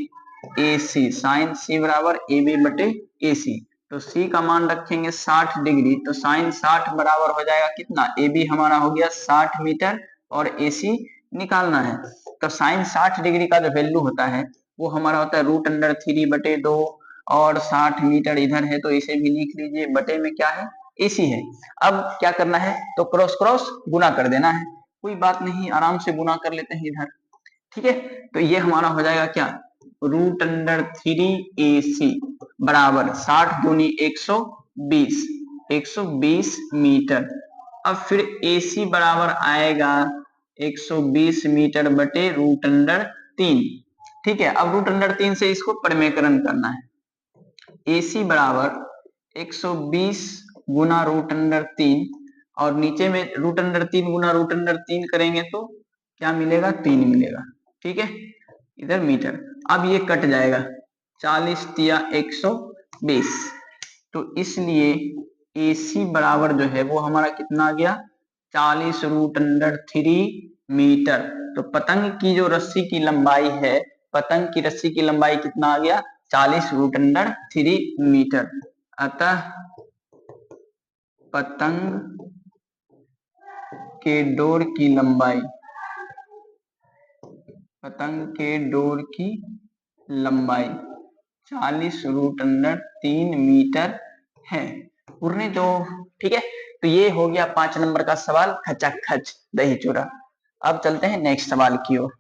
AC, साइन C बराबर AB बटे AC। तो C का मान रखेंगे 60 डिग्री, तो साइन 60 बराबर हो जाएगा कितना, AB हमारा हो गया 60 मीटर और AC निकालना है। तो साइन 60 डिग्री का जो वैल्यू होता है वो हमारा होता है √3/2, और 60 मीटर इधर है तो इसे भी लिख लीजिए, बटे में क्या है, AC है। अब क्या करना है, तो क्रॉस क्रॉस गुना कर देना है, कोई बात नहीं, आराम से गुना कर लेते हैं इधर। ठीक है, तो ये हमारा हो जाएगा क्या, √3AC बराबर 60 दूनी 120, 120 मीटर। अब फिर AC बराबर आएगा 120 मीटर बटे √3। ठीक है, अब √3 से इसको परिमेकरण करना है, AC बराबर 120 गुना √3, और नीचे में √3 गुना √3 करेंगे तो क्या मिलेगा, 3 मिलेगा। ठीक है, इधर मीटर, अब ये कट जाएगा, 40 तिया 120, तो इसलिए AC बराबर जो है वो हमारा कितना आ गया, 40 √3 मीटर। तो पतंग की जो रस्सी की लंबाई है, पतंग की रस्सी की लंबाई कितना आ गया, 40 √3 मीटर। अतः पतंग के डोर की लंबाई, पतंग के डोर की लंबाई 40 √3 मीटर है। उड़ने दो। ठीक है, तो ये हो गया 5 नंबर का सवाल, खचाखच दही चूरा। अब चलते हैं नेक्स्ट सवाल की ओर।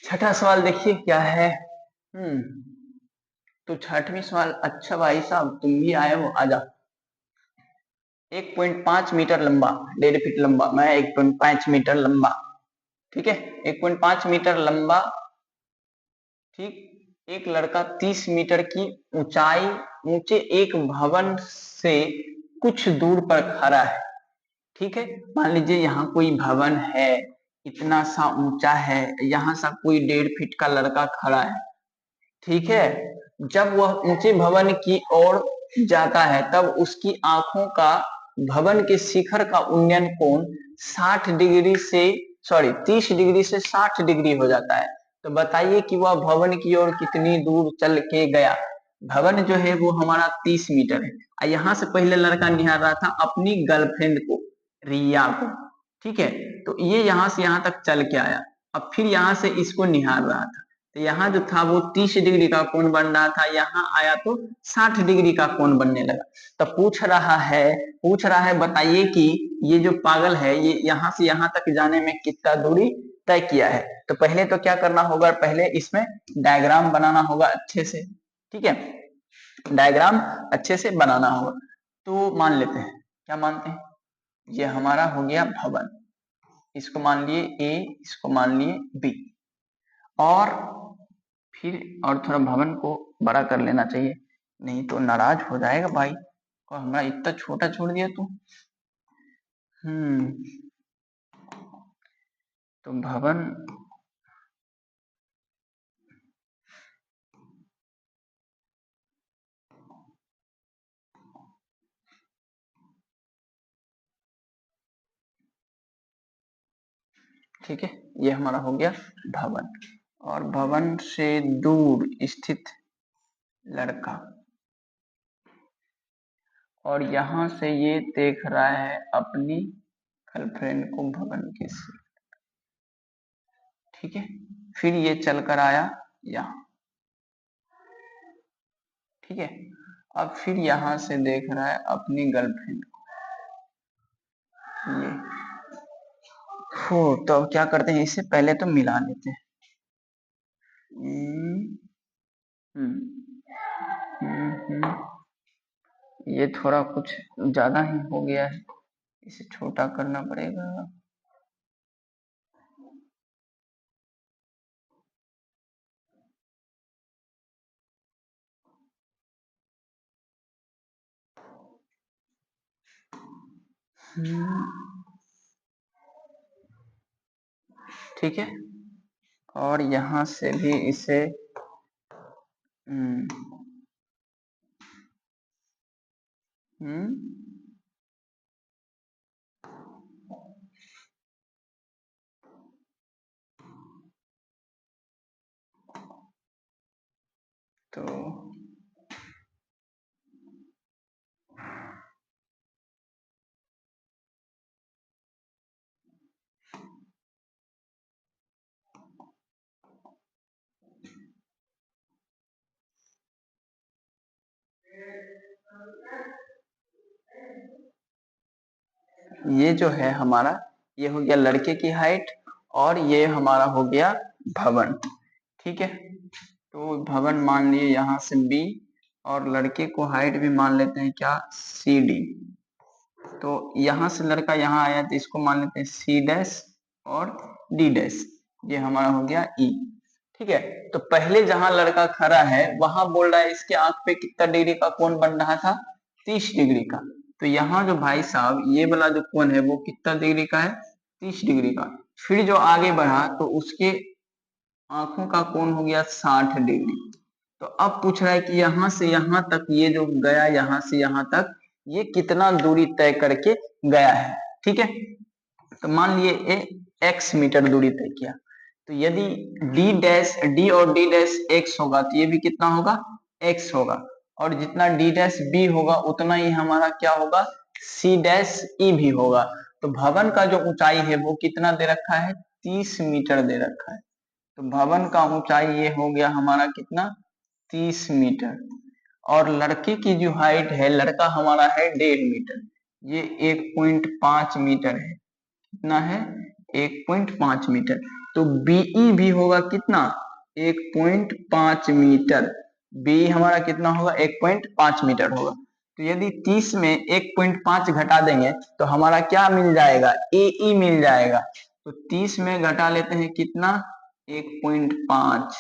छठा सवाल देखिए क्या है। तो छठवीं सवाल, अच्छा भाई साहब तुम भी आए हो, आजा। 1.5 मीटर लंबा, 1.5 फीट लंबा, मैं 1.5 मीटर लंबा, ठीक है, 1.5 मीटर लंबा, ठीक, एक लड़का 30 मीटर की ऊंचाई ऊंचे एक भवन से कुछ दूर पर खड़ा है। ठीक है, मान लीजिए यहाँ कोई भवन है, इतना सा ऊंचा है, यहाँ सा कोई 1.5 फीट का लड़का खड़ा है। ठीक है, जब वह ऊंचे भवन की ओर जाता है तब उसकी आंखों का भवन के शिखर का उन्नयन कोण 60 डिग्री से, सॉरी 30 डिग्री से 60 डिग्री हो जाता है। तो बताइए कि वह भवन की ओर कितनी दूर चल के गया। भवन जो है वो हमारा 30 मीटर है, यहाँ से पहले लड़का निहार रहा था अपनी गर्लफ्रेंड को, रिया को। ठीक है। तो ये यहाँ से यहाँ तक चल के आया, अब फिर यहाँ से इसको निहार रहा था, तो यहाँ जो था वो 30 डिग्री का कोण बन रहा था, यहाँ आया तो 60 डिग्री का कोण बनने लगा। तो पूछ रहा है बताइए कि ये जो पागल है ये यहाँ से यहाँ तक जाने में कितना दूरी तय किया है। तो पहले तो क्या करना होगा, पहले इसमें डायग्राम बनाना होगा अच्छे से, ठीक है, डायग्राम अच्छे से बनाना होगा। तो मान लेते हैं, क्या मानते हैं, ये हमारा हो गया भवन, इसको मान लिए ए, इसको मान लिए बी, और फिर और थोड़ा भवन को बड़ा कर लेना चाहिए, नहीं तो नाराज हो जाएगा भाई, और हमारा इतना छोटा छोड़ दिया तू। तो भवन, ठीक है, ये हमारा हो गया भवन, और भवन से दूर स्थित लड़का, और यहां से ये देख रहा है अपनी गर्लफ्रेंड को भवन के से, ठीक है, फिर ये चलकर आया यहाँ, ठीक है, अब फिर यहां से देख रहा है अपनी गर्लफ्रेंड को, ये तो अब क्या करते हैं, इससे पहले तो मिला लेते हैं, ये थोड़ा कुछ ज्यादा ही हो गया है, इसे छोटा करना पड़ेगा। ठीक है, और यहां से भी इसे तो ये जो है हमारा, ये हो गया लड़के की हाइट, और ये हमारा हो गया भवन, ठीक है, तो भवन मान लिए यहाँ से बी, और लड़के को हाइट भी मान लेते हैं क्या, सी डी, तो यहाँ से लड़का यहाँ आया तो इसको मान लेते हैं सी डैश और डी डैश, ये हमारा हो गया ई, ठीक है। तो पहले जहां लड़का खड़ा है वहां बोल रहा है इसके आंख पे कितना डिग्री का कोण बन रहा था, 30 डिग्री का, तो यहाँ जो भाई साहब ये वाला जो कोण है वो कितना डिग्री का है, 30 डिग्री का, फिर जो आगे बढ़ा तो उसके आंखों का कोण हो गया 60 डिग्री। तो अब पूछ रहा है कि यहाँ से यहाँ तक ये जो गया, यहाँ से यहाँ तक ये कितना दूरी तय करके गया है, ठीक है, तो मान लिए एक्स मीटर दूरी तय किया, तो यदि डी डैश, डी और डी डैश एक्स होगा तो ये भी कितना होगा, एक्स होगा, और जितना डी डैश बी होगा उतना ही हमारा क्या होगा, सी डैश ई भी होगा। तो भवन का जो ऊंचाई है वो कितना दे रखा है, 30 मीटर दे रखा है, तो भवन का ऊंचाई ये हो गया हमारा कितना, 30 मीटर, और लड़के की जो हाइट है, लड़का हमारा है 1.5 मीटर, ये 1.5 मीटर है, कितना है, 1.5 मीटर, तो बीई भी होगा कितना, 1.5 मीटर, बी हमारा कितना होगा, 1.5 मीटर होगा, तो यदि 30 में 1.5 घटा देंगे तो हमारा क्या मिल जाएगा, ए मिल जाएगा, तो 30 में घटा लेते हैं कितना, 1.5,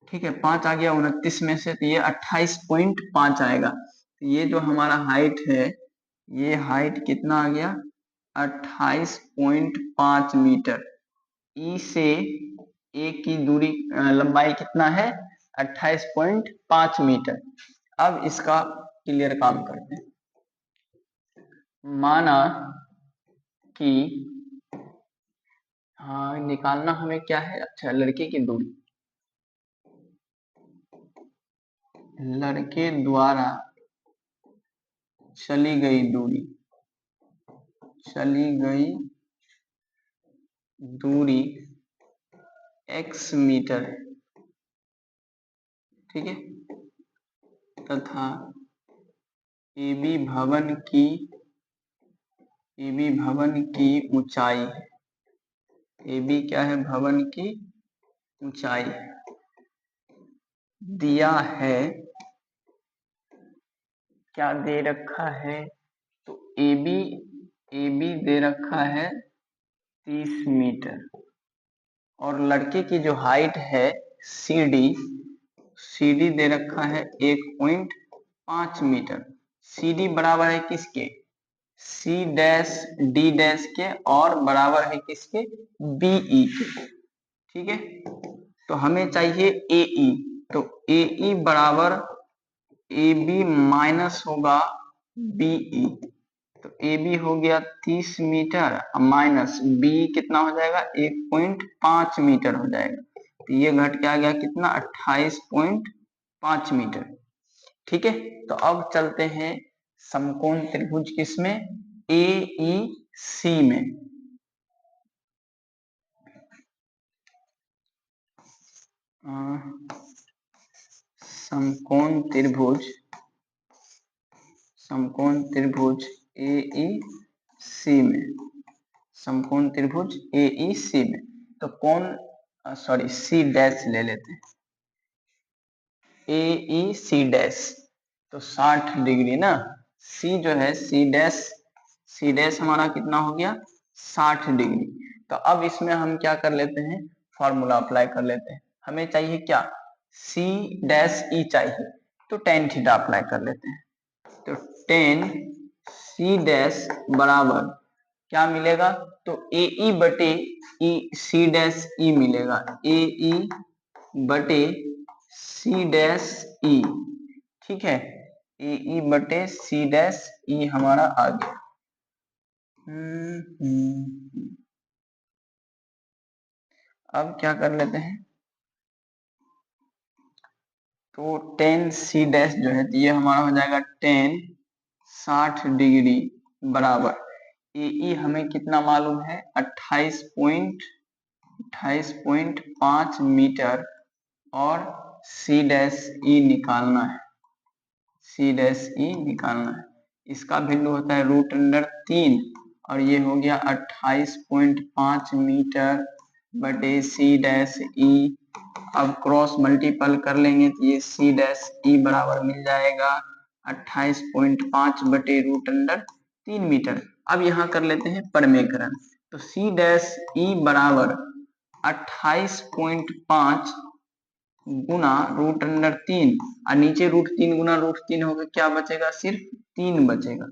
ठीक है, 5 आ गया 29 में से, तो ये 28.5 आएगा, तो ये जो हमारा हाइट है, ये हाइट कितना आ गया, 28.5 मीटर, ई से ए की दूरी लंबाई कितना है, 28.5 मीटर। अब इसका क्लियर काम करते हैं, माना कि हाँ निकालना हमें क्या है, अच्छा लड़के की दूरी, लड़के द्वारा चली गई दूरी, चली गई दूरी x मीटर, ठीक है, तथा AB भवन की ऊंचाई, AB क्या है, भवन की ऊंचाई दिया है, क्या दे रखा है, तो AB दे रखा है 30 मीटर, और लड़के की जो हाइट है CD दे रखा है 1.5 मीटर। CD बराबर है किसके, C डैश D डैश के, और बराबर है किसके, BE के, ठीक है। तो हमें चाहिए AE, तो AE बराबर AB माइनस होगा BE, तो AB हो गया 30 मीटर माइनस BE कितना हो जाएगा, 1.5 मीटर हो जाएगा, तो ये घट के आ गया कितना, 28.5 मीटर, ठीक है। तो अब चलते हैं समकोण त्रिभुज किसमें, AEC में। समकोण त्रिभुज AEC में, समकोण त्रिभुज AEC में, तो कौन, सॉरी C डैश ले लेते हैं, AEC डैश, तो 60 डिग्री ना, C जो है C डैश हमारा कितना हो गया, 60 डिग्री। तो अब इसमें हम क्या कर लेते हैं, फॉर्मूला अप्लाई कर लेते हैं। हमें चाहिए क्या, C डैश E चाहिए, तो tan थीटा अप्लाई कर लेते हैं। तो tan C डैश बराबर क्या मिलेगा, तो AE बटे C डैश E मिलेगा, AE बटे C डैश E, ठीक है, AE बटे C डैश E हमारा आ गया। अब क्या कर लेते हैं, तो tan C डैश जो है, तो ये हमारा हो जाएगा tan 60 डिग्री बराबर AE हमें कितना मालूम है, 28.5 मीटर, और C डैश E निकालना है, C डैश E निकालना है, इसका वैल्यू होता है √3, और ये हो गया 28.5 मीटर बटे C डैश E। अब क्रॉस मल्टीपल कर लेंगे तो ये C डैश E बराबर मिल जाएगा 28.5 बटे √3 मीटर। अब यहाँ कर लेते हैं परमेकरण, तो C डैश E बराबर 28.5 गुना √3, और नीचे √3 गुना √3 होगा, क्या बचेगा, सिर्फ 3 बचेगा।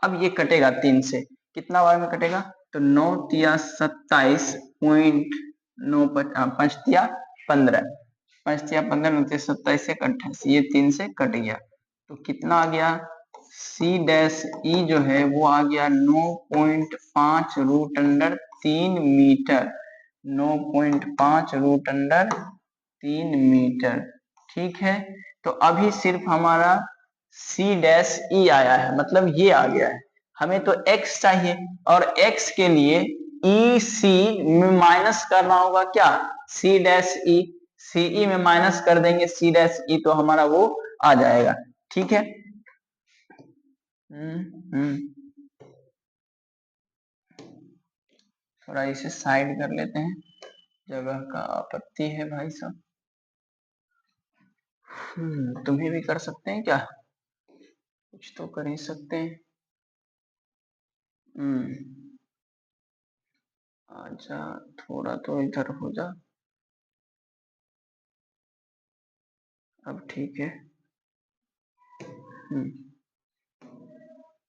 अब ये कटेगा 3 से, कितना बार में कटेगा, तो 9 तिया 27 पॉइंट 9 5 तिया 15, 5 तिया 15 9 तिया 27 से 28, ये 3 से कट गया, तो कितना आ गया, C डैश E जो है वो आ गया 9.5 √3 मीटर, 9.5 √3 मीटर, ठीक है। तो अभी सिर्फ हमारा C डैश E आया है, मतलब ये आ गया है, हमें तो x चाहिए, और x के लिए EC में माइनस करना होगा क्या, C डैश E, CE में माइनस कर देंगे C डैश E, तो हमारा वो आ जाएगा, ठीक है। थोड़ा इसे साइड कर लेते हैं, जगह का आपत्ति है भाई साहब। तुम्हें भी कर सकते हैं क्या, कुछ तो कर ही सकते हैं। अच्छा थोड़ा तो इधर हो जा, अब ठीक है।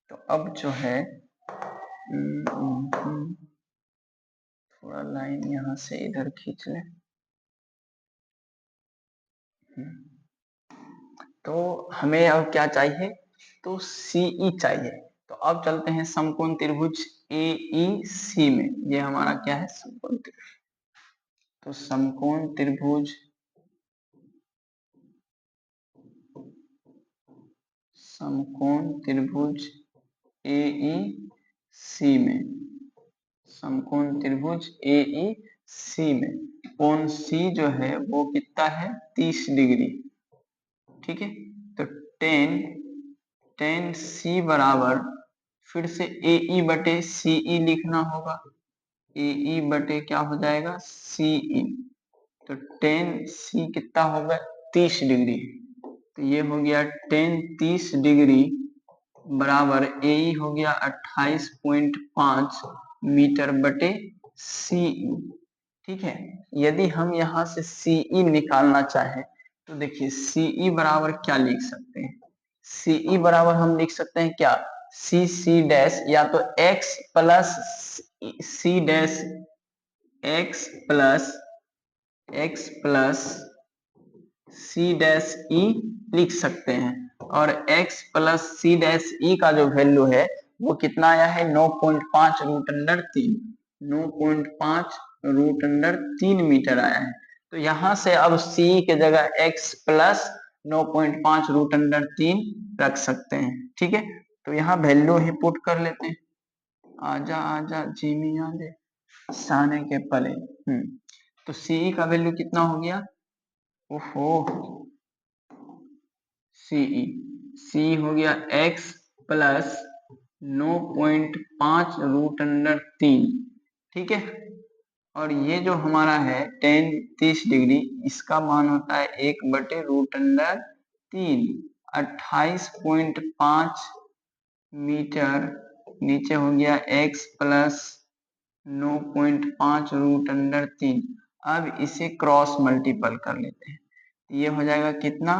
तो अब जो है थोड़ा लाइन यहाँ से इधर खींच ले, तो हमें अब क्या चाहिए, तो CE चाहिए। तो अब चलते हैं समकोण त्रिभुज AEC में, ये हमारा क्या है, समकोण त्रिभुज, तो समकोण त्रिभुज AEC सी में, समकोण त्रिभुज AE सी में कोण सी जो है वो कितना है 30 डिग्री। ठीक है, तो टेन सी बराबर फिर से AE बटे CE लिखना होगा। AE बटे क्या हो जाएगा CE, तो टेन सी कितना होगा 30 डिग्री, तो ये हो गया टेन 30 डिग्री बराबर AE हो गया 28.5 मीटर बटे CE। ठीक है, यदि हम यहाँ से CE निकालना चाहें तो देखिए CE बराबर क्या लिख सकते हैं, CE बराबर हम लिख सकते हैं क्या C डैश या तो x plus C dash x plus C dash E लिख सकते हैं, और x plus C dash E का जो वैल्यू है वो कितना आया है 9.5 root under 3, 9.5 root under 3 metre आया है। तो यहाँ से अब C के जगह x प्लस 9.5 रूट अंडर 3 रख सकते हैं। ठीक है, तो यहाँ वैल्यू ही पुट कर लेते हैं। आजा आजा जिमी आजे साने के पले। तो C का वैल्यू कितना हो गया, ओहो सी हो गया x प्लस 9.5 रूट अंडर 3। ठीक है, और ये जो हमारा है टेन 30 डिग्री इसका मान होता है 1 बटे रूट अंडर 3, 28.5 मीटर, नीचे हो गया x प्लस 9.5 रूट अंडर 3। अब इसे क्रॉस मल्टीपल कर लेते हैं, ये हो जाएगा कितना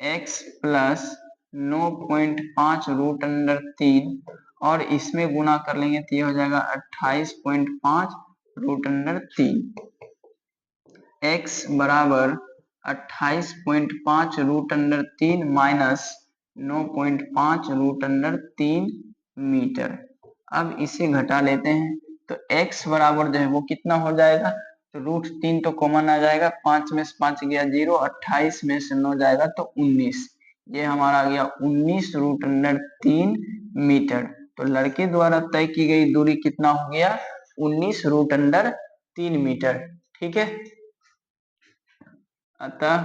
x प्लस 9.5 रूट अंडर 3 और इसमें गुना कर लेंगे तो ये हो जाएगा 28.5 रूट अंडर 3। x बराबर 28.5 root under 3 minus 9.5 root under 3 metre. अब इसे घटा लेते हैं तो x बराबर जो है वो कितना हो जाएगा, तो रूट 3 तो कॉमन आ जाएगा, 5 में से 5 गया 0, 28 में से 9 जाएगा तो 19, ये हमारा आ गया 19 रूट अंडर 3 मीटर। तो लड़के द्वारा तय की गई दूरी कितना हो गया 19 रूट अंडर 3 मीटर। ठीक है, अतः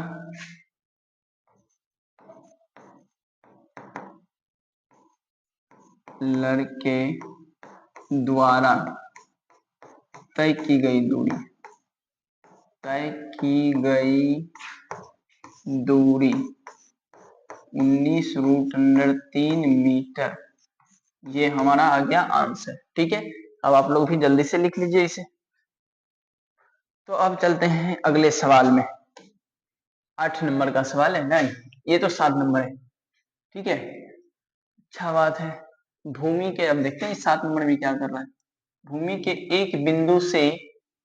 लड़के द्वारा तय की गई दूरी 19 रूट अंडर 3 मीटर, ये हमारा आ गया आंसर। ठीक है, अब आप लोग भी जल्दी से लिख लीजिए इसे। तो अब चलते हैं अगले सवाल में, 8 नंबर का सवाल है, नहीं ये तो 7 नंबर है। ठीक है, अच्छा बात है। भूमि के, अब देखते हैं 7 नंबर में क्या कर रहा है। भूमि के एक बिंदु से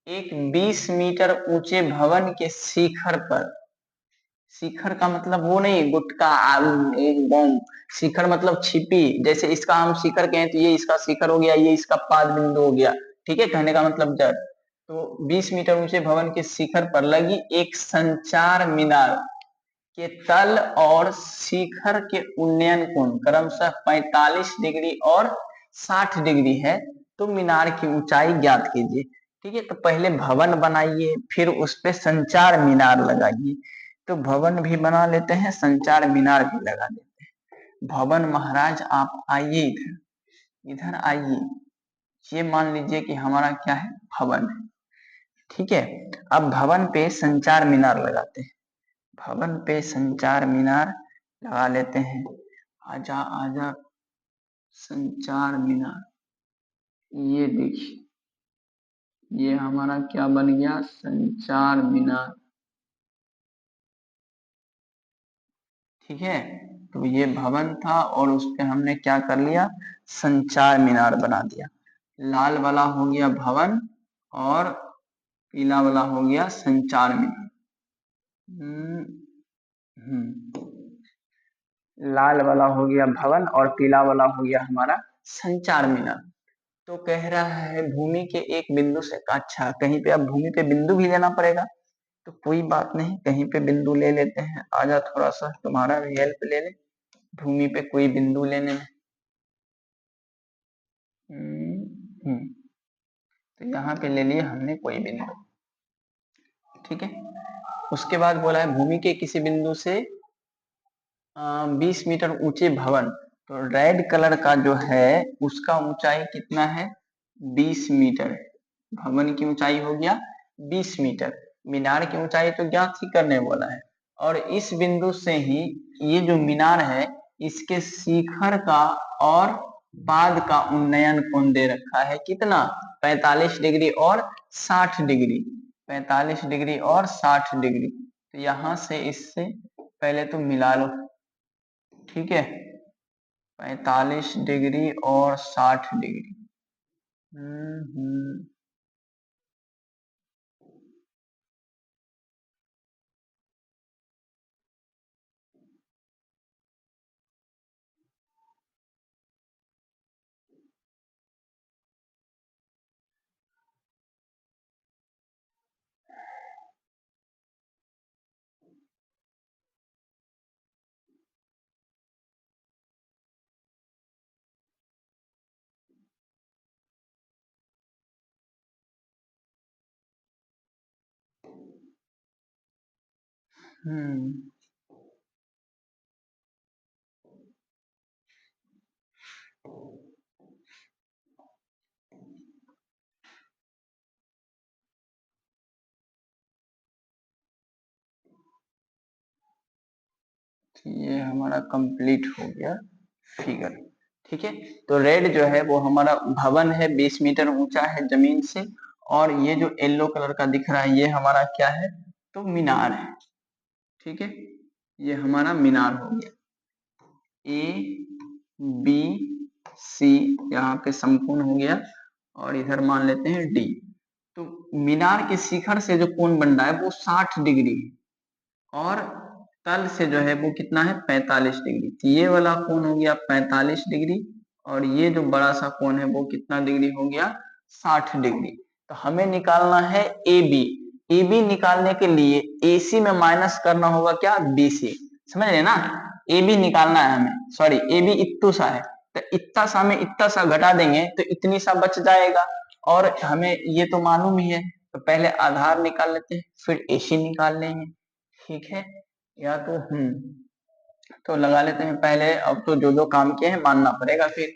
एक 20 मीटर ऊंचे भवन के शिखर पर, शिखर का मतलब वो नहीं गुटका बम, शिखर मतलब छिपी, जैसे इसका हम शिखर कहें तो ये इसका शिखर हो गया, ये इसका पाद बिंदु हो गया। ठीक है, कहने का मतलब जड़। तो 20 मीटर ऊंचे भवन के शिखर पर लगी एक संचार मीनार के तल और शिखर के उन्नयन कोण क्रमशः 45 डिग्री और 60 डिग्री है, तो मीनार की ऊंचाई ज्ञात कीजिए। ठीक है, तो पहले भवन बनाइए फिर उस पे संचार मीनार लगाइए। तो भवन भी बना लेते हैं, संचार मीनार भी लगा देते हैं। भवन महाराज आप आइए इधर आइए, ये मान लीजिए कि हमारा क्या है भवन है। ठीक है, अब भवन पे संचार मीनार लगाते हैं, भवन पे संचार मीनार लगा लेते हैं। आजा आजा संचार मीनार, ये देखिए ये हमारा क्या बन गया संचार मीनार। ठीक है, तो ये भवन था और उस पे हमने क्या कर लिया संचार मीनार बना दिया। लाल वाला हो गया भवन और पीला वाला हो गया संचार मीनार। लाल वाला हो गया भवन और पीला वाला हो गया हमारा संचार मीनार। तो कह रहा है भूमि के एक बिंदु से, अच्छा कहीं पे अब भूमि पे बिंदु भी लेना पड़ेगा, तो कोई बात नहीं कहीं पे बिंदु ले लेते हैं। आजा थोड़ा सा तुम्हारा भी हेल्प ले ले भूमि पे कोई बिंदु लेने में। तो यहाँ पे ले लिए हमने कोई बिंदु, ठीक है। उसके बाद बोला है भूमि के किसी बिंदु से 20 मीटर ऊंचे भवन, तो रेड कलर का जो है उसका ऊंचाई कितना है, 20 मीटर। भवन की ऊंचाई हो गया 20 मीटर, मीनार की ऊंचाई तो ज्ञात ही करने बोला है। और इस बिंदु से ही ये जो मीनार है इसके शिखर का और पाद का उन्नयन कोण दे रखा है कितना, 45 डिग्री और 60 डिग्री, 45 डिग्री और 60 डिग्री। तो यहां से इससे पहले तो मिला लो, ठीक है, 45 डिग्री और 60 डिग्री। ये हमारा कंप्लीट हो गया फिगर, ठीक है। तो रेड जो है वो हमारा भवन है, 20 मीटर ऊंचा है जमीन से, और ये जो येलो कलर का दिख रहा है ये हमारा क्या है, तो मीनार है, ठीक है। ये हमारा मीनार हो गया, ए बी सी, यहाँ पे समकोण हो गया, और इधर मान लेते हैं डी। तो मीनार के शिखर से जो कोण बन रहा है वो 60 डिग्री है, और तल से जो है वो कितना है, 45 डिग्री। तो ये वाला कोण हो गया 45 डिग्री, और ये जो बड़ा सा कोण है वो कितना डिग्री हो गया, 60 डिग्री। तो हमें निकालना है ए बी। ए बी निकालने के लिए ए सी में माइनस करना होगा क्या, बी सी, समझ रहे ना। ए बी निकालना है हमें, सॉरी ए बी इतना सा है, तो इतना सा में इतना सा घटा देंगे तो इतनी सा बच जाएगा, और हमें ये तो मालूम ही है। तो पहले आधार निकाल लेते हैं, फिर एसी निकाल लेंगे, ठीक है। या तो लगा लेते हैं पहले, अब तो जो जो काम किए हैं मानना पड़ेगा फिर।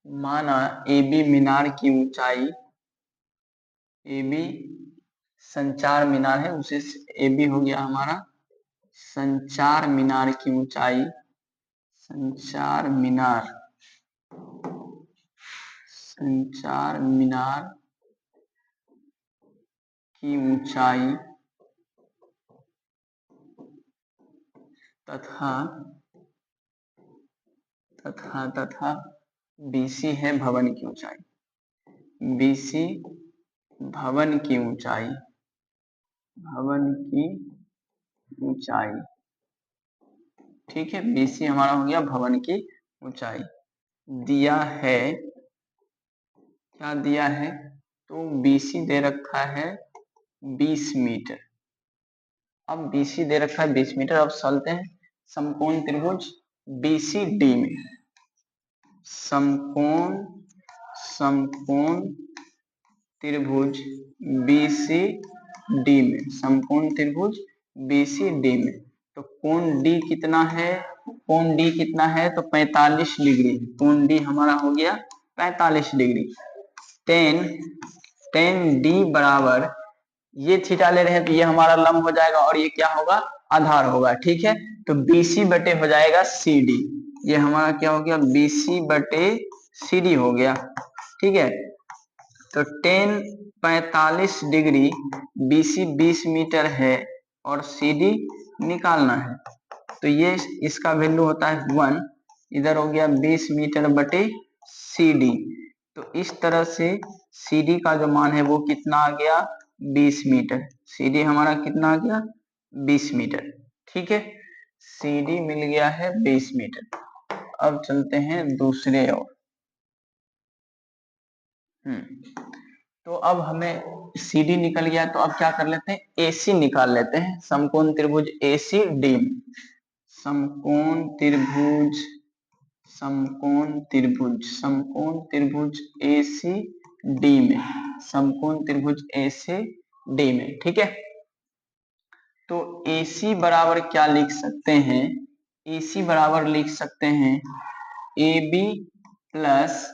माना ए बी मीनार की ऊंचाई, ए बी संचार मीनार है, उसे ए बी हो गया हमारा संचार मीनार की ऊंचाई, संचार मीनार, संचार मीनार की ऊंचाई तथा तथा तथा बीसी है भवन की ऊंचाई, बीसी भवन की ऊंचाई, भवन की ऊंचाई, ठीक है। बीसी हमारा हो गया भवन की ऊंचाई। दिया है, क्या दिया है, तो बीसी दे रखा है 20 मीटर। अब बीसी दे रखा है 20 मीटर, अब चलते हैं समकोण त्रिभुज बीसी डी में, समकोण समकोण त्रिभुज बीसी डी में, समकोण त्रिभुज बीसी डी में। तो कोण डी कितना है, कोण डी कितना है, तो 45 डिग्री। कोण डी हमारा हो गया 45 डिग्री। टेन टेन डी बराबर, ये थीटा ले रहे हैं तो ये हमारा लंब हो जाएगा, और ये क्या होगा, आधार होगा, ठीक है। तो बीसी बटे हो जाएगा सी डी, ये हमारा क्या हो गया, बीसी बटे सी डी हो गया, ठीक है। तो टेन 45 डिग्री, बीसी 20 मीटर है, और सी डी निकालना है। तो ये इसका वैल्यू होता है 1, इधर हो गया 20 मीटर बटे सी डी। तो इस तरह से सी डी का जो मान है वो कितना आ गया, 20 मीटर। सी डी हमारा कितना आ गया, 20 मीटर, ठीक है। सी डी मिल गया है 20 मीटर। अब चलते हैं दूसरे और। तो अब हमें CD निकल गया, तो अब क्या कर लेते हैं, AC निकाल लेते हैं। समकोण त्रिभुज ACD, समकोण त्रिभुज ACD में, समकोण त्रिभुज ACD में, ठीक है। तो AC बराबर क्या लिख सकते हैं, AC बराबर लिख सकते हैं AB प्लस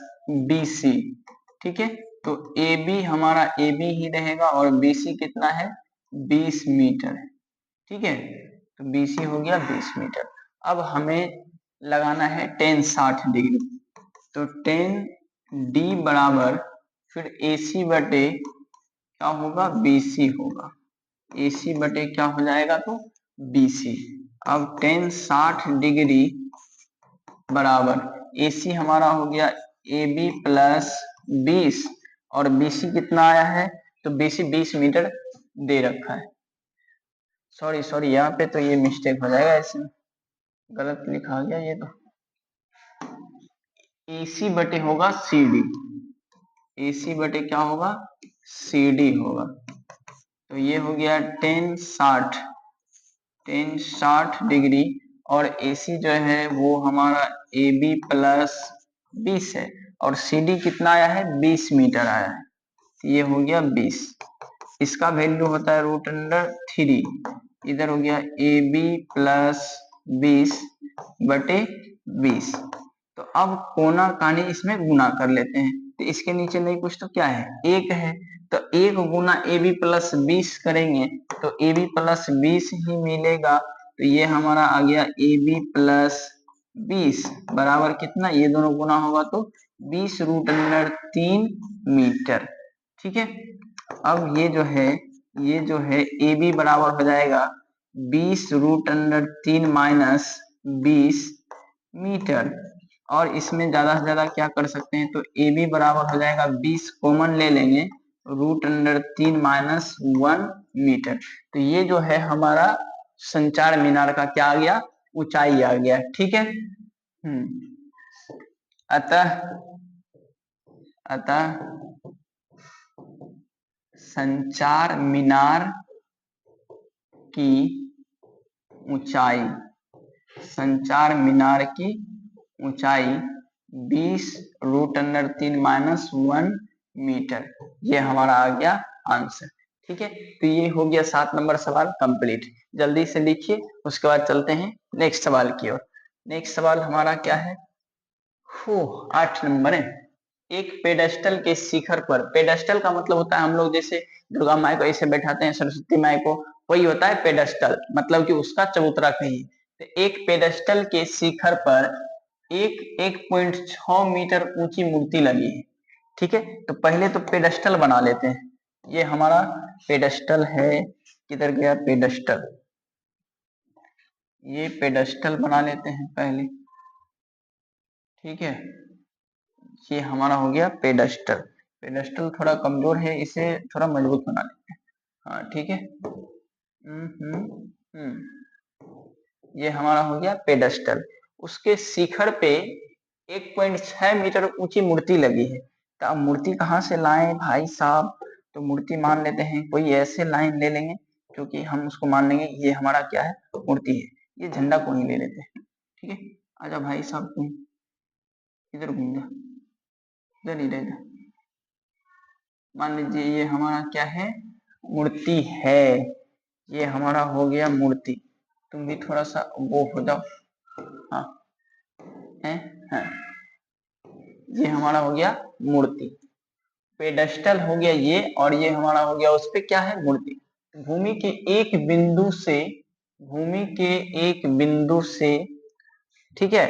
BC, ठीक है। तो AB हमारा AB ही रहेगा और BC कितना है, 20 मीटर है, ठीक है। तो BC हो गया 20 मीटर। अब हमें लगाना है tan 60 डिग्री, तो tan D बराबर फिर AC बटे क्या होगा, BC होगा, AC बटे क्या हो जाएगा, तो BC। अब tan 60 डिग्री बराबर AC हमारा हो गया AB प्लस 20 और BC कितना आया है, तो BC 20 मीटर दे रखा है। सॉरी यहाँ पे तो ये मिस्टेक हो जाएगा, इसमें गलत लिखा गया ये, तो AC बटे होगा CD, AC बटे क्या होगा, CD होगा। तो ये हो गया tan 60 डिग्री और AC जो है वो हमारा AB प्लस 20 है और CD कितना आया है, 20 मीटर आया है, ये हो गया 20। इसका वैल्यू होता है √3, इधर हो गया AB प्लस 20 बटे 20। तो अब कोना कानी इसमें गुना कर लेते हैं, तो इसके नीचे नहीं कुछ तो क्या है, 1 है, तो 1 गुना AB प्लस 20 करेंगे तो AB प्लस 20 ही मिलेगा। तो ये हमारा आ गया AB प्लस 20 बराबर कितना, ये दोनों गुना होगा तो 20√3 मीटर, ठीक है। अब ये जो है AB बराबर हो जाएगा 20√3 माइनस 20 मीटर, और इसमें ज्यादा से ज्यादा क्या कर सकते हैं, तो AB बराबर हो जाएगा 20 कॉमन ले लेंगे, √3 माइनस 1 मीटर। तो ये जो है हमारा संचार मीनार का क्या आ गया, ऊंचाई आ गया, ठीक है। अतः संचार मीनार की ऊंचाई, संचार मीनार की ऊंचाई 20√3 माइनस 1 मीटर, ये हमारा आ गया आंसर, ठीक है। तो ये हो गया 7 नंबर सवाल कंप्लीट। जल्दी से लिखिए, उसके बाद चलते हैं नेक्स्ट सवाल की ओर। नेक्स्ट सवाल हमारा क्या है, 8 नंबर है। एक पेडेस्टल के शिखर पर, पेडेस्टल का मतलब होता है हम लोग जैसे दुर्गा माई को ऐसे बैठाते हैं, सरस्वती माई को, वही होता है पेडेस्टल, मतलब कि उसका चबूतरा कहिए। तो एक पेडेस्टल के शिखर पर 1.6 मीटर ऊंची मूर्ति लगी है, ठीक है। तो पहले तो पेडेस्टल बना लेते हैं, ये हमारा पेडेस्टल है, किधर गया पेडेस्टल, ये पेडेस्टल बना लेते हैं पहले, ठीक है। ये हमारा हो गया पेडेस्टल, पेडेस्टल थोड़ा कमजोर है, इसे थोड़ा मजबूत बना लेते हैं, हाँ ठीक है। ये हमारा हो गया पेडेस्टल, उसके शिखर पे 1.6 मीटर ऊंची मूर्ति लगी है। तो अब मूर्ति कहाँ से लाएं भाई साहब, तो मूर्ति मान लेते हैं कोई ऐसे लाइन ले लेंगे, क्योंकि हम उसको मान लेंगे ये हमारा क्या है, मूर्ति है। ये झंडा को ही ले लेते हैं, ठीक है। आजा भाई साहब, तुम इधर घूम जा, इधर ही रह जा। मान लीजिए ये हमारा क्या है, मूर्ति है, ये हमारा हो गया मूर्ति। तुम भी थोड़ा सा वो हो जाओ, हाँ है, हाँ। ये हमारा हो गया मूर्ति, पेडेस्टल हो गया ये, और ये हमारा हो गया उस पे क्या है, मूर्ति। भूमि के एक बिंदु से, भूमि के एक बिंदु से, ठीक है,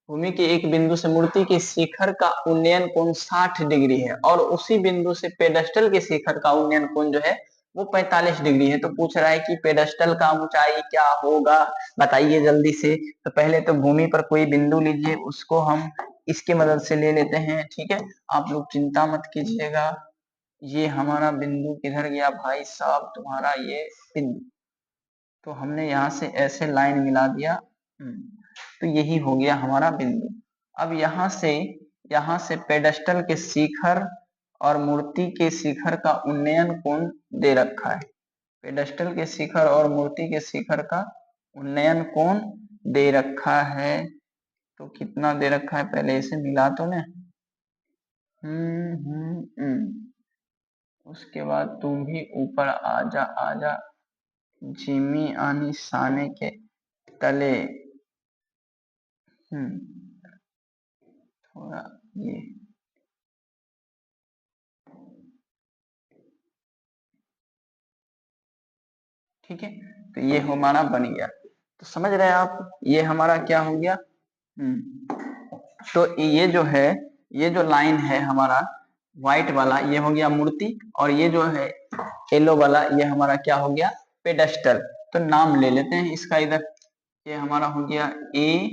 भूमि के एक बिंदु से मूर्ति के शिखर का उन्नयन कोण 60 डिग्री है, और उसी बिंदु से पेडेस्टल के शिखर का उन्नयन कोण जो है वो 45 डिग्री है। तो पूछ रहा है कि पेडेस्टल का ऊंचाई क्या होगा, बताइए जल्दी से। तो पहले तो भूमि पर कोई बिंदु लीजिए, उसको हम इसके मदद से ले लेते हैं, ठीक है। आप लोग चिंता मत कीजिएगा। ये हमारा बिंदु किधर गया भाई साहब, तुम्हारा ये बिंदु, तो हमने यहाँ से ऐसे लाइन मिला दिया, तो यही हो गया हमारा बिंदु। अब यहाँ से पेडेस्टल के शिखर और मूर्ति के शिखर का उन्नयन कोण दे रखा है। पेडेस्टल के शिखर और मूर्ति के शिखर का उन्नयन कोण दे रखा है। तो कितना दे रखा है, पहले इसे मिला तो ने। उसके बाद तुम भी ऊपर आजा आजा, जिमी आनी साने के तले। थोड़ा ये ठीक है। तो ये हमारा बन गया, तो समझ रहे हैं आप, ये हमारा क्या हो गया। तो ये जो है, ये जो लाइन है हमारा व्हाइट वाला, ये हो गया मूर्ति, और ये जो है येलो वाला, ये हमारा क्या हो गया, पेडेस्टल। तो नाम ले लेते हैं इसका, इधर ये हमारा हो गया ए,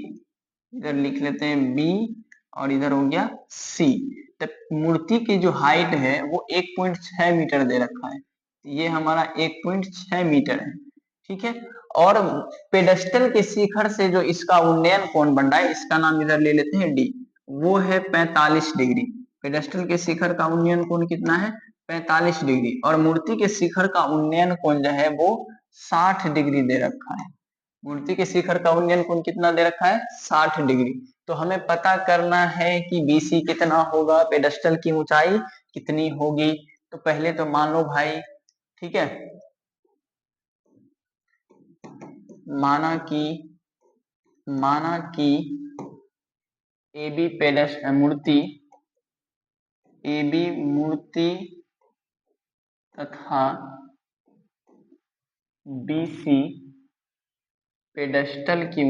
इधर लिख लेते हैं बी, और इधर हो गया सी। तो मूर्ति की जो हाइट है वो 1.6 मीटर दे रखा है, ये हमारा 1.6 मीटर है, ठीक है। और पेडेस्टल के शिखर से जो इसका उन्नयन कोण बन रहा है, इसका नाम इधर ले लेते हैं डी, वो है 45 डिग्री। पेडेस्टल के शिखर का उन्नयन कोण कितना है, 45 डिग्री, और मूर्ति के शिखर का उन्नयन कोण जो है वो 60 डिग्री दे रखा है। मूर्ति के शिखर का उन्नयन कोण कितना दे रखा है, 60 डिग्री। तो हमें पता करना है कि बीसी कितना होगा, पेडेस्टल की ऊंचाई कितनी होगी। तो पहले तो मान लो भाई, ठीक है, माना कि एबी मूर्ति तथा बीसी पेडेस्टल की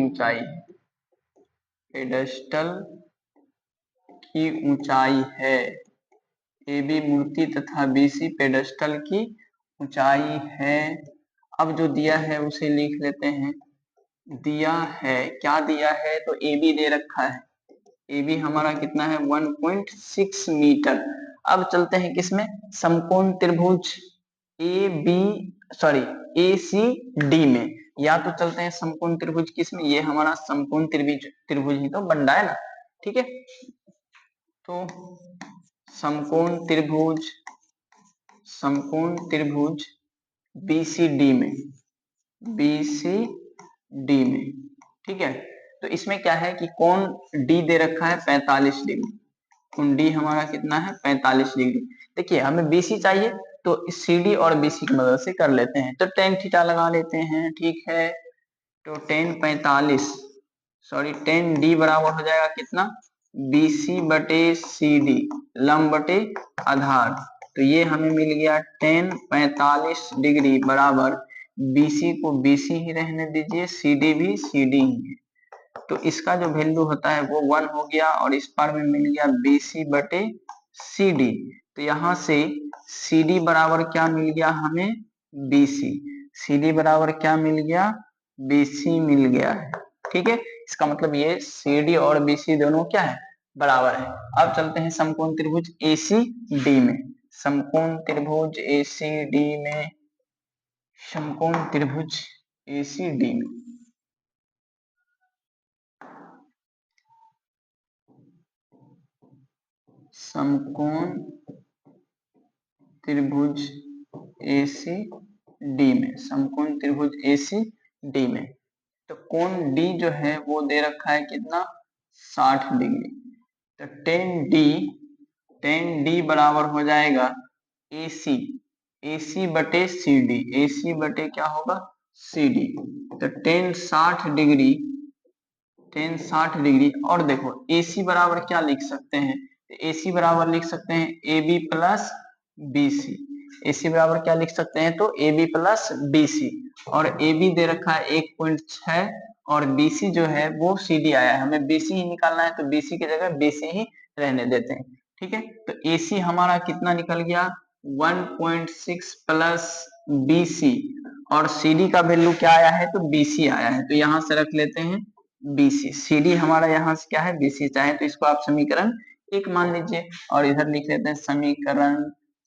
ऊंचाई है। एबी मूर्ति तथा बीसी पेडेस्टल की ऊंचाई है। अब जो दिया है उसे लिख लेते हैं। दिया है, क्या दिया है, तो एबी दे रखा है, एबी हमारा कितना है, 1.6 मीटर। अब चलते हैं किसमें, समकोण त्रिभुज A B, sorry A C D में, या तो चलते हैं समकोण त्रिभुज किसमें, ये हमारा समकोण त्रिभुज ही तो बन रहा है ना, ठीक है। तो समकोण त्रिभुज बीसीडी में, ठीक है। तो इसमें क्या है कि कोण डी दे रखा है 45 डिग्री, कोण डी हमारा कितना है, 45 डिग्री। देखिए हमें बीसी चाहिए, तो सीडी और बीसी की मदद से कर लेते हैं, तो टेन थीटा लगा लेते हैं, ठीक है। तो टेन डी बराबर हो जाएगा कितना, बीसी बटे सी डी, लंब बटे आधार। तो ये हमें मिल गया टेन 45 डिग्री बराबर, बीसी को बीसी ही रहने दीजिए, सीडी भी सीडी ही है, तो इसका जो वैल्यू होता है वो 1 हो गया, और इस पार में मिल गया बीसी बटे सीडी। तो यहाँ से सीडी बराबर क्या मिल गया हमें, बीसी, सीडी बराबर क्या मिल गया, बीसी मिल गया है, ठीक है। इसका मतलब ये सीडी और बीसी दोनों क्या है, बराबर है। अब चलते हैं समकोण त्रिभुज एसीडी में, समकोण त्रिभुज एसीडी में, समकोण त्रिभुज एसीडी में, समकोण त्रिभुज एसीडी में, समकोण त्रिभुज एसीडी में, तो कोण डी जो है वो दे रखा है कितना, 60 डिग्री। तो टेन डी बराबर हो जाएगा एसी बटे सी डी, एसी बटे क्या होगा, सी डी। तो टेन 60 डिग्री, और देखो एसी बराबर क्या लिख सकते हैं, एसी बराबर लिख सकते हैं A B plus B C, AC बराबर क्या लिख सकते हैं, तो A B plus B C, और ए बी दे रखा है 1.6, और बीसी जो है वो सीडी आया है, हमें बीसी ही निकालना है, तो बीसी की जगह बीसी ही रहने देते हैं, ठीक है। तो एसी हमारा कितना निकल गया, 1.6 प्लस बीसी, और सीडी का वैल्यू क्या आया है, तो बीसी आया है, तो यहाँ से रख लेते हैं बीसी, सीडी हमारा यहाँ से क्या है, बीसी, चाहे तो इसको आप समीकरण 1 मान लीजिए, और इधर लिख लेते हैं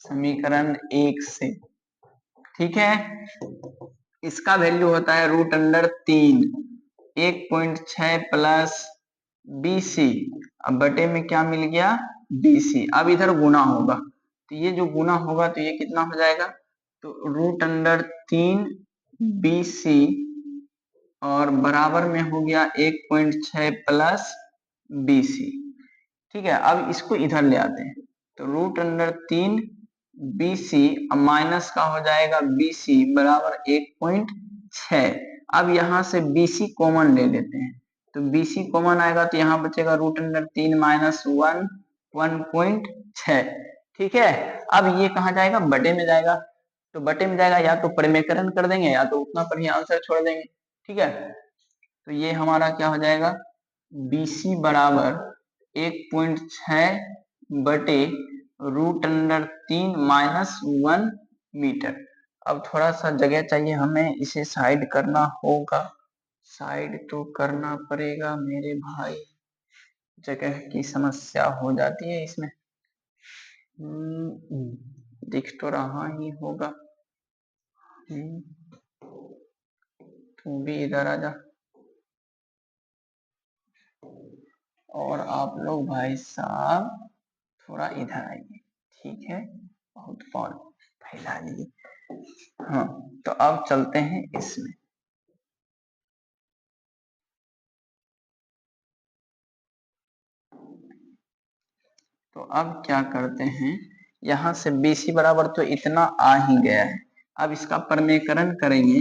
समीकरण 1 से, ठीक है। इसका वैल्यू होता है √3, 1.6 प्लस बीसी, अब बटे में क्या मिल गया, बीसी, अब इधर गुना होगा, तो ये जो गुना होगा तो ये कितना हो जाएगा, तो √3 BC और बराबर में हो गया 1.6 प्लस BC। ठीक है, अब इसको इधर ले आते हैं, तो √3 BC अब माइनस का हो जाएगा BC बराबर 1.6। अब यहाँ से BC कॉमन ले लेते हैं, तो BC कॉमन आएगा तो यहाँ बचेगा √3 माइनस 1 1.6। ठीक है, अब ये कहाँ जाएगा, बटे में जाएगा, तो बटे में जाएगा या तो परिमेयकरण कर देंगे या तो उतना पर ही आंसर छोड़ देंगे। ठीक है, तो ये हमारा क्या हो जाएगा, BC बराबर 1.6 बटे √3 माइनस 1 मीटर। अब थोड़ा सा जगह चाहिए हमें, इसे साइड करना होगा, साइड तो करना पड़ेगा मेरे भाई, जगह की समस्या हो जाती है इसमें। दिख तो रहा ही होगा, तू भी इधर आजा, और आप लोग भाई साहब थोड़ा इधर आइए। ठीक है, बहुत फैला लीजिए। हाँ, तो अब चलते हैं इसमें। तो अब क्या करते हैं, यहाँ से BC बराबर तो इतना आ ही गया है, अब इसका परिमेयकरण करेंगे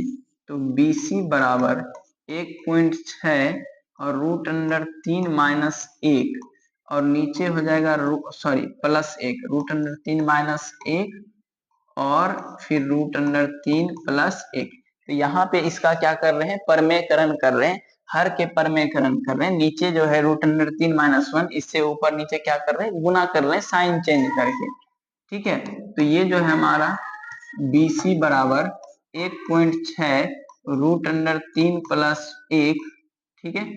तो BC बराबर 1.6 और √3 माइनस 1 और नीचे हो जाएगा सॉरी प्लस 1, √3 माइनस 1 और फिर √3 प्लस 1। तो यहाँ पे इसका क्या कर रहे हैं, परिमेयकरण कर रहे हैं, हर के परिमेयकरण कर रहे हैं। नीचे जो है √3 माइनस 1, इससे ऊपर नीचे क्या कर रहे हैं, गुना कर रहे हैं साइन चेंज करके। ठीक है, तो ये जो है हमारा BC बराबर 1.6 √3 प्लस 1। ठीक है,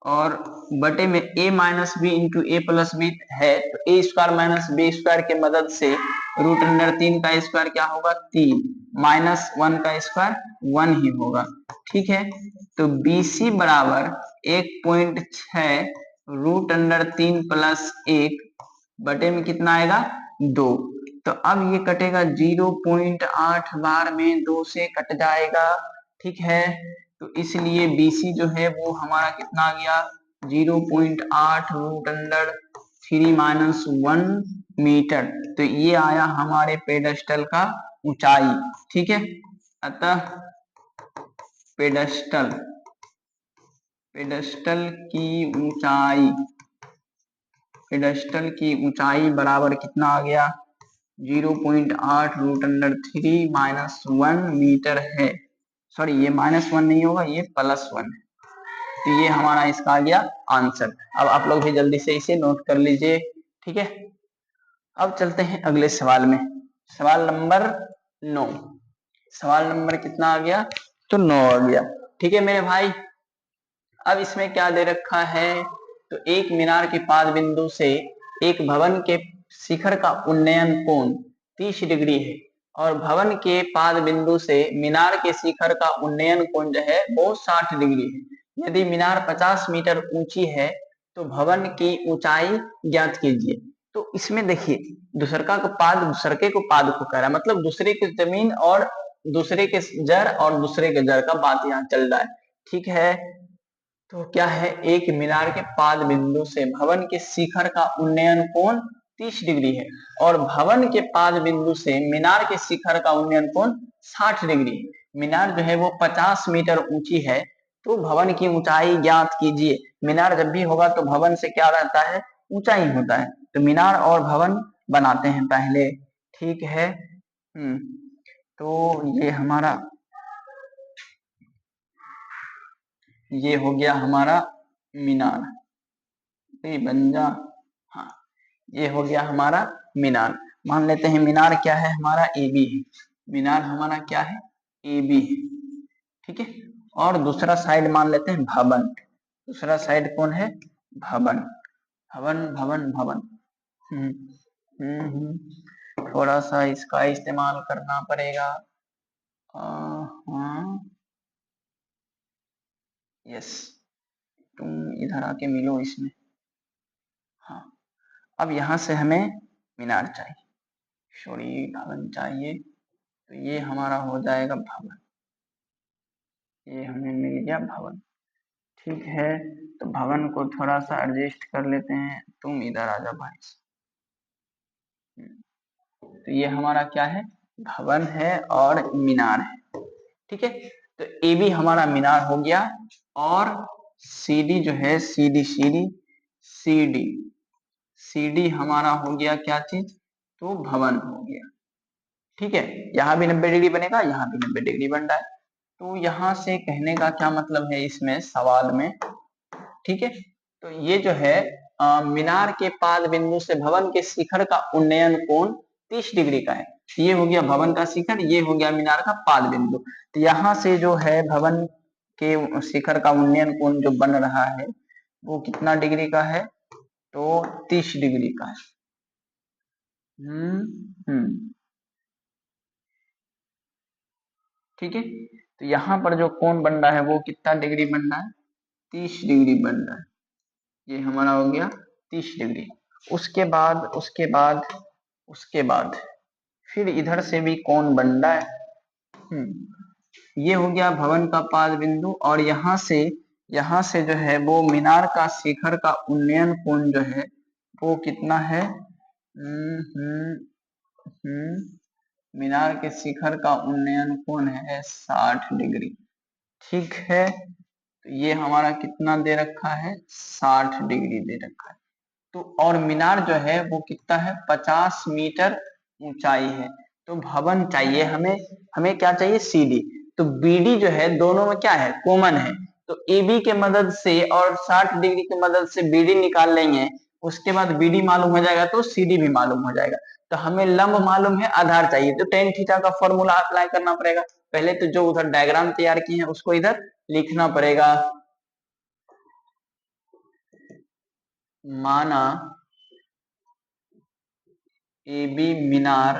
और बटे में a minus B into A plus B है, तो A square minus B square के मदद से √3 का स्क्वायर क्या होगा, 3 माइनस 1 का स्क्वायर 1 ही होगा। ठीक है, तो BC बराबर 1.6 √3 प्लस 1 बटे में कितना आएगा, 2। तो अब ये कटेगा 0.8 बार में 2 से कट जाएगा। ठीक है, तो इसलिए BC जो है वो हमारा कितना आ गया, 0.8 √3 माइनस 1 मीटर। तो ये आया हमारे पेडस्टल का ऊंचाई। ठीक है, अतः पेडस्टल की ऊंचाई बराबर कितना आ गया, 0.8 √3 माइनस 1 मीटर है। सॉरी, ये -1 नहीं होगा, ये +1 है। तो ये हमारा इसका आ गया आंसर। अब आप लोग भी जल्दी से इसे नोट कर लीजिए। ठीक है, अब चलते हैं अगले सवाल में। सवाल नंबर 9। सवाल नंबर कितना आ गया, तो 9 आ गया। ठीक है मेरे भाई, अब इसमें क्या दे रखा है, तो एक मीनार के पाद बिंदु से एक भवन के शिखर का उन्नयन कोण 30 डिग्री है और भवन के पाद बिंदु से मीनार के शिखर का उन्नयन कोण जो है वो 60 डिग्री है। यदि मीनार 50 मीटर ऊंची है तो भवन की ऊंचाई ज्ञात कीजिए। तो इसमें देखिए, दूसरका को पाद दूसरके को पाद को कह रहा है, मतलब दूसरे की जमीन और दूसरे के जड़ और दूसरे के जड़ का बात यहाँ चल रहा है। ठीक है, तो क्या है, एक मीनार के पाद बिंदु से भवन के शिखर का उन्नयन कोण 30 डिग्री है और भवन के पाद बिंदु से मीनार के शिखर का उन्नयन कोण 60 डिग्री है। मीनार जो है वो 50 मीटर ऊंची है, तो भवन की ऊंचाई ज्ञात कीजिए। मीनार जब भी होगा तो भवन से क्या रहता है, ऊंचाई होता है। तो मीनार और भवन बनाते हैं पहले। ठीक है, तो ये हो गया हमारा मीनार, बन जा। हाँ, ये हो गया हमारा मीनार। मान लेते हैं मीनार क्या है, हमारा AB है। मीनार हमारा क्या है, AB है। ठीक है, और दूसरा साइड मान लेते हैं भवन। दूसरा साइड कौन है, भवन। भवन भवन भवन। थोड़ा सा इसका इस्तेमाल करना पड़ेगा। हाँ, यस, तुम इधर आके मिलो इसमें। हाँ, अब यहां से हमें मीनार चाहिए। सॉरी भवन चाहिए, तो ये हमारा हो जाएगा भवन, ये हमें मिल गया भवन। ठीक है, तो भवन को थोड़ा सा एडजस्ट कर लेते हैं, तुम इधर आ जाओ भाई। तो ये हमारा क्या है, भवन है और मीनार है। ठीक है, तो ए बी हमारा मीनार हो गया, और सी डी जो है, सी डी सी डी हमारा हो गया क्या चीज, तो भवन हो गया। ठीक है, यहाँ भी 90 डिग्री बनेगा, यहाँ भी 90 डिग्री बन रहा है। तो यहाँ से कहने का क्या मतलब है इसमें सवाल में, ठीक है, तो ये जो है मीनार के पाद बिंदु से भवन के शिखर का उन्नयन कोण 30 डिग्री का है। ये हो गया भवन का शिखर, ये हो गया मीनार का पाद बिंदु। तो यहाँ से जो है भवन के शिखर का उन्नयन कोण जो बन रहा है वो कितना डिग्री का है, तो 30 डिग्री का है। ठीक है, तो यहाँ पर जो कोण बन रहा है वो कितना डिग्री बन रहा है, 30 डिग्री बन रहा है। ये हमारा हो गया 30 डिग्री। उसके बाद फिर इधर से भी कोण बन रहा है। ये हो गया भवन का पाद बिंदु, और यहाँ से जो है वो मीनार का शिखर का उन्नयन कोण जो है वो कितना है, मीनार के शिखर का उन्नयन कोण है 60 डिग्री। ठीक है, तो ये हमारा कितना दे रखा है, 60 डिग्री दे रखा है। तो और मीनार जो है वो कितना है, 50 मीटर ऊंचाई है। तो भवन चाहिए हमें क्या चाहिए, सीडी। तो बीडी जो है दोनों में क्या है, कॉमन है। तो एबी के मदद से और 60 डिग्री की मदद से बीडी निकाल लेंगे, उसके बाद बीडी मालूम हो जाएगा तो सीडी भी मालूम हो जाएगा। तो हमें लंब मालूम है, आधार चाहिए, तो टेन थीटा का फॉर्मूला अप्लाई करना पड़ेगा। पहले तो जो उधर डायग्राम तैयार किए हैं उसको इधर लिखना पड़ेगा। माना एबी मीनार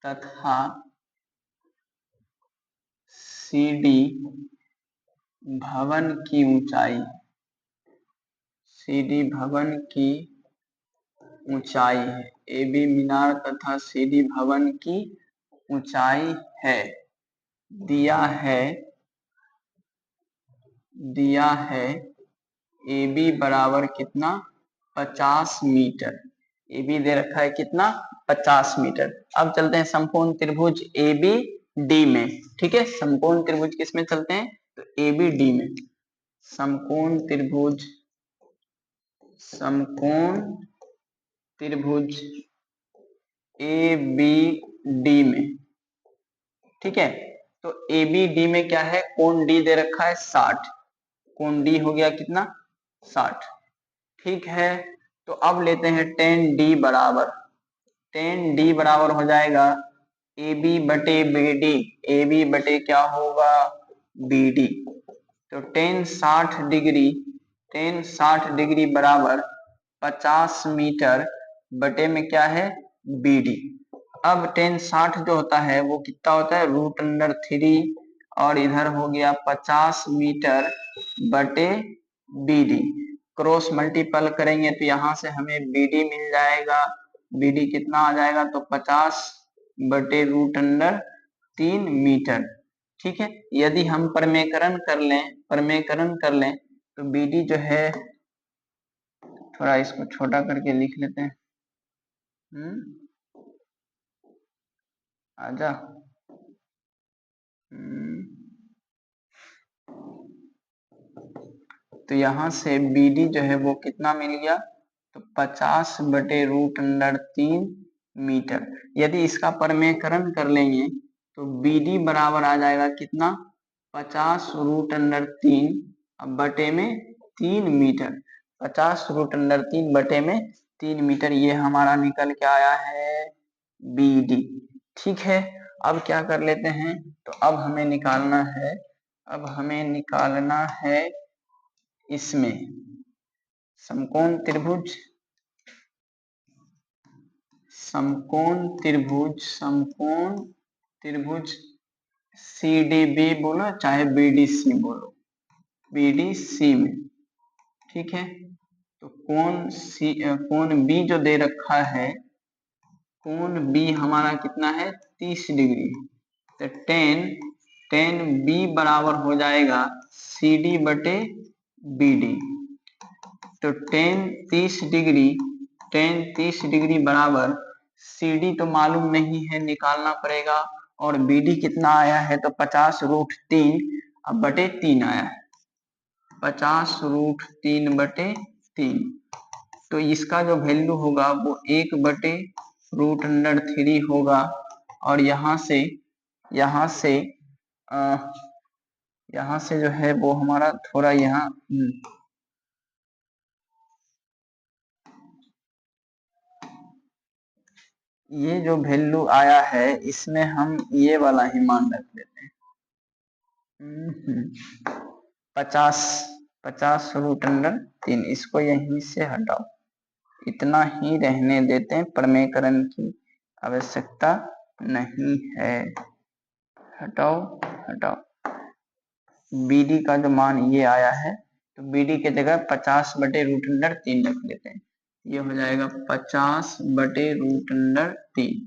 तथा सीडी भवन की ऊंचाई, सीडी भवन की ऊंचाई है। एबी मीनार तथा सीडी भवन की ऊंचाई है, दिया है ए बी बराबर कितना, 50 मीटर। ए बी दे रखा है कितना, 50 मीटर। अब चलते हैं समकोण त्रिभुज ए बी डी में। ठीक है, समकोण त्रिभुज किस में चलते हैं, तो ए बी डी में। समकोण त्रिभुज ए बी डी में। ठीक है, तो ए बी डी में क्या है, कोण डी दे रखा है 60, कोण डी हो गया कितना, 60। ठीक है, तो अब लेते हैं टेन डी बराबर हो जाएगा ए बी बटे बी डी, ए बी बटे क्या होगा, बी डी। तो टेन 60 डिग्री बराबर 50 मीटर बटे में क्या है, बी डी। अब टेन 60 जो होता है वो कितना होता है, √3, और इधर हो गया 50 मीटर बटे बी डी। क्रॉस मल्टीपल करेंगे तो यहाँ से हमें बी डी मिल जाएगा। बी डी कितना आ जाएगा, तो 50 बटे √3 मीटर। ठीक है, यदि हम परमेकरण कर लें तो बी डी जो है, थोड़ा इसको छोटा करके लिख लेते हैं। आजा। तो यहाँ से बी डी जो है वो कितना मिल गया, तो 50 बटे √3 मीटर। यदि इसका परमेकरण कर लेंगे तो बी डी बराबर आ जाएगा कितना, 50 √3 बटे में 3 मीटर। 50 √3 बटे में 3 मीटर, ये हमारा निकल के आया है बी डी। ठीक है, अब क्या कर लेते हैं, तो अब हमें निकालना है इसमें समकोण त्रिभुज सी डी बी बोलो चाहे बी डी सी बोलो, बी डी सी में। ठीक है, तो कोण बी जो दे रखा है, कोण बी हमारा कितना है 30 डिग्री। तो टेन बी बराबर हो जाएगा सी डी बटे बी डी। तो टेन 30 डिग्री बराबर सी डी तो मालूम नहीं है, निकालना पड़ेगा। और बी डी कितना आया है तो 50√3 अब बटे 3 आया है, 50√3/3। तो इसका जो वैल्यू होगा वो 1/√3 होगा। और यहाँ से जो है वो हमारा थोड़ा यहाँ ये जो वैल्यू आया है इसमें हम ये वाला ही मान रख लेते हैं 50√3। इसको यहीं से हटाओ, इतना ही रहने देते हैं, प्रमेयकरण की आवश्यकता नहीं है। हटाओ हटाओ। BD का जो मान ये आया है तो BD के जगह 50/√3 रख लेते हैं। ये हो जाएगा 50/√3।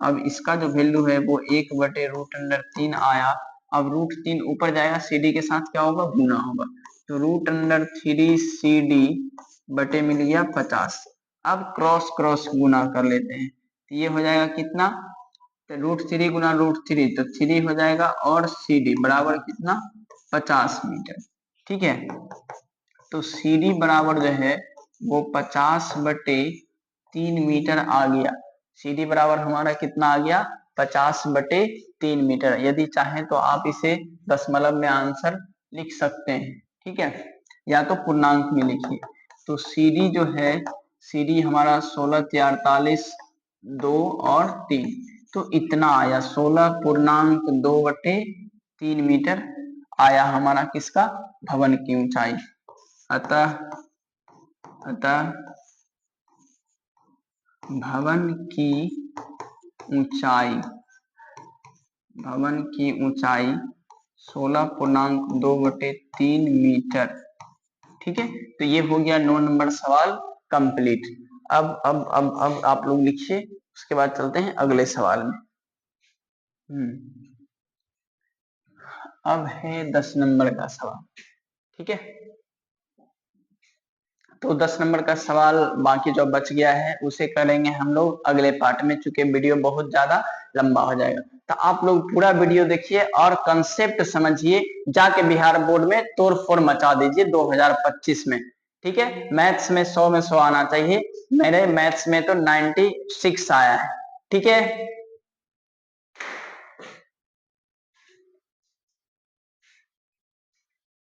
अब इसका जो वैल्यू है वो 1/√3 आया। अब √3 ऊपर जाएगा, CD के साथ क्या होगा गुना होगा। तो √3 CD बटे मिल गया 50। अब क्रॉस गुना कर लेते हैं। तो ये हो जाएगा कितना, तो √3 गुना √3 तो 3 हो जाएगा और CD बराबर कितना 50 मीटर। ठीक है, तो CD बराबर जो है वो 50/3 मीटर आ गया। CD बराबर हमारा कितना आ गया 50/3 मीटर। यदि चाहें तो आप इसे दशमलव में आंसर लिख सकते हैं, ठीक है, या तो पूर्णांक में लिखिए। तो CD जो है, CD हमारा 16 48 2 और 3, तो इतना आया 16.2/3 मीटर आया हमारा किसका भवन की ऊंचाई। अतः भवन की ऊंचाई 16.2/3 मीटर। ठीक है, तो ये हो गया 9 नंबर सवाल कंप्लीट। अब आप लोग लिखिए, उसके बाद चलते हैं अगले सवाल में। अब है 10 नंबर का सवाल। ठीक है, तो 10 नंबर का सवाल बाकी जो बच गया है उसे करेंगे हम लोग अगले पार्ट में, चूंकि वीडियो बहुत ज्यादा लंबा हो जाएगा। तो आप लोग पूरा वीडियो देखिए और कंसेप्ट समझिए, जाके बिहार बोर्ड में तोड़ फोड़ मचा दीजिए 2025 में। ठीक है, मैथ्स में 100 में 100 आना चाहिए। मेरे मैथ्स में तो 96 आया है। ठीक है।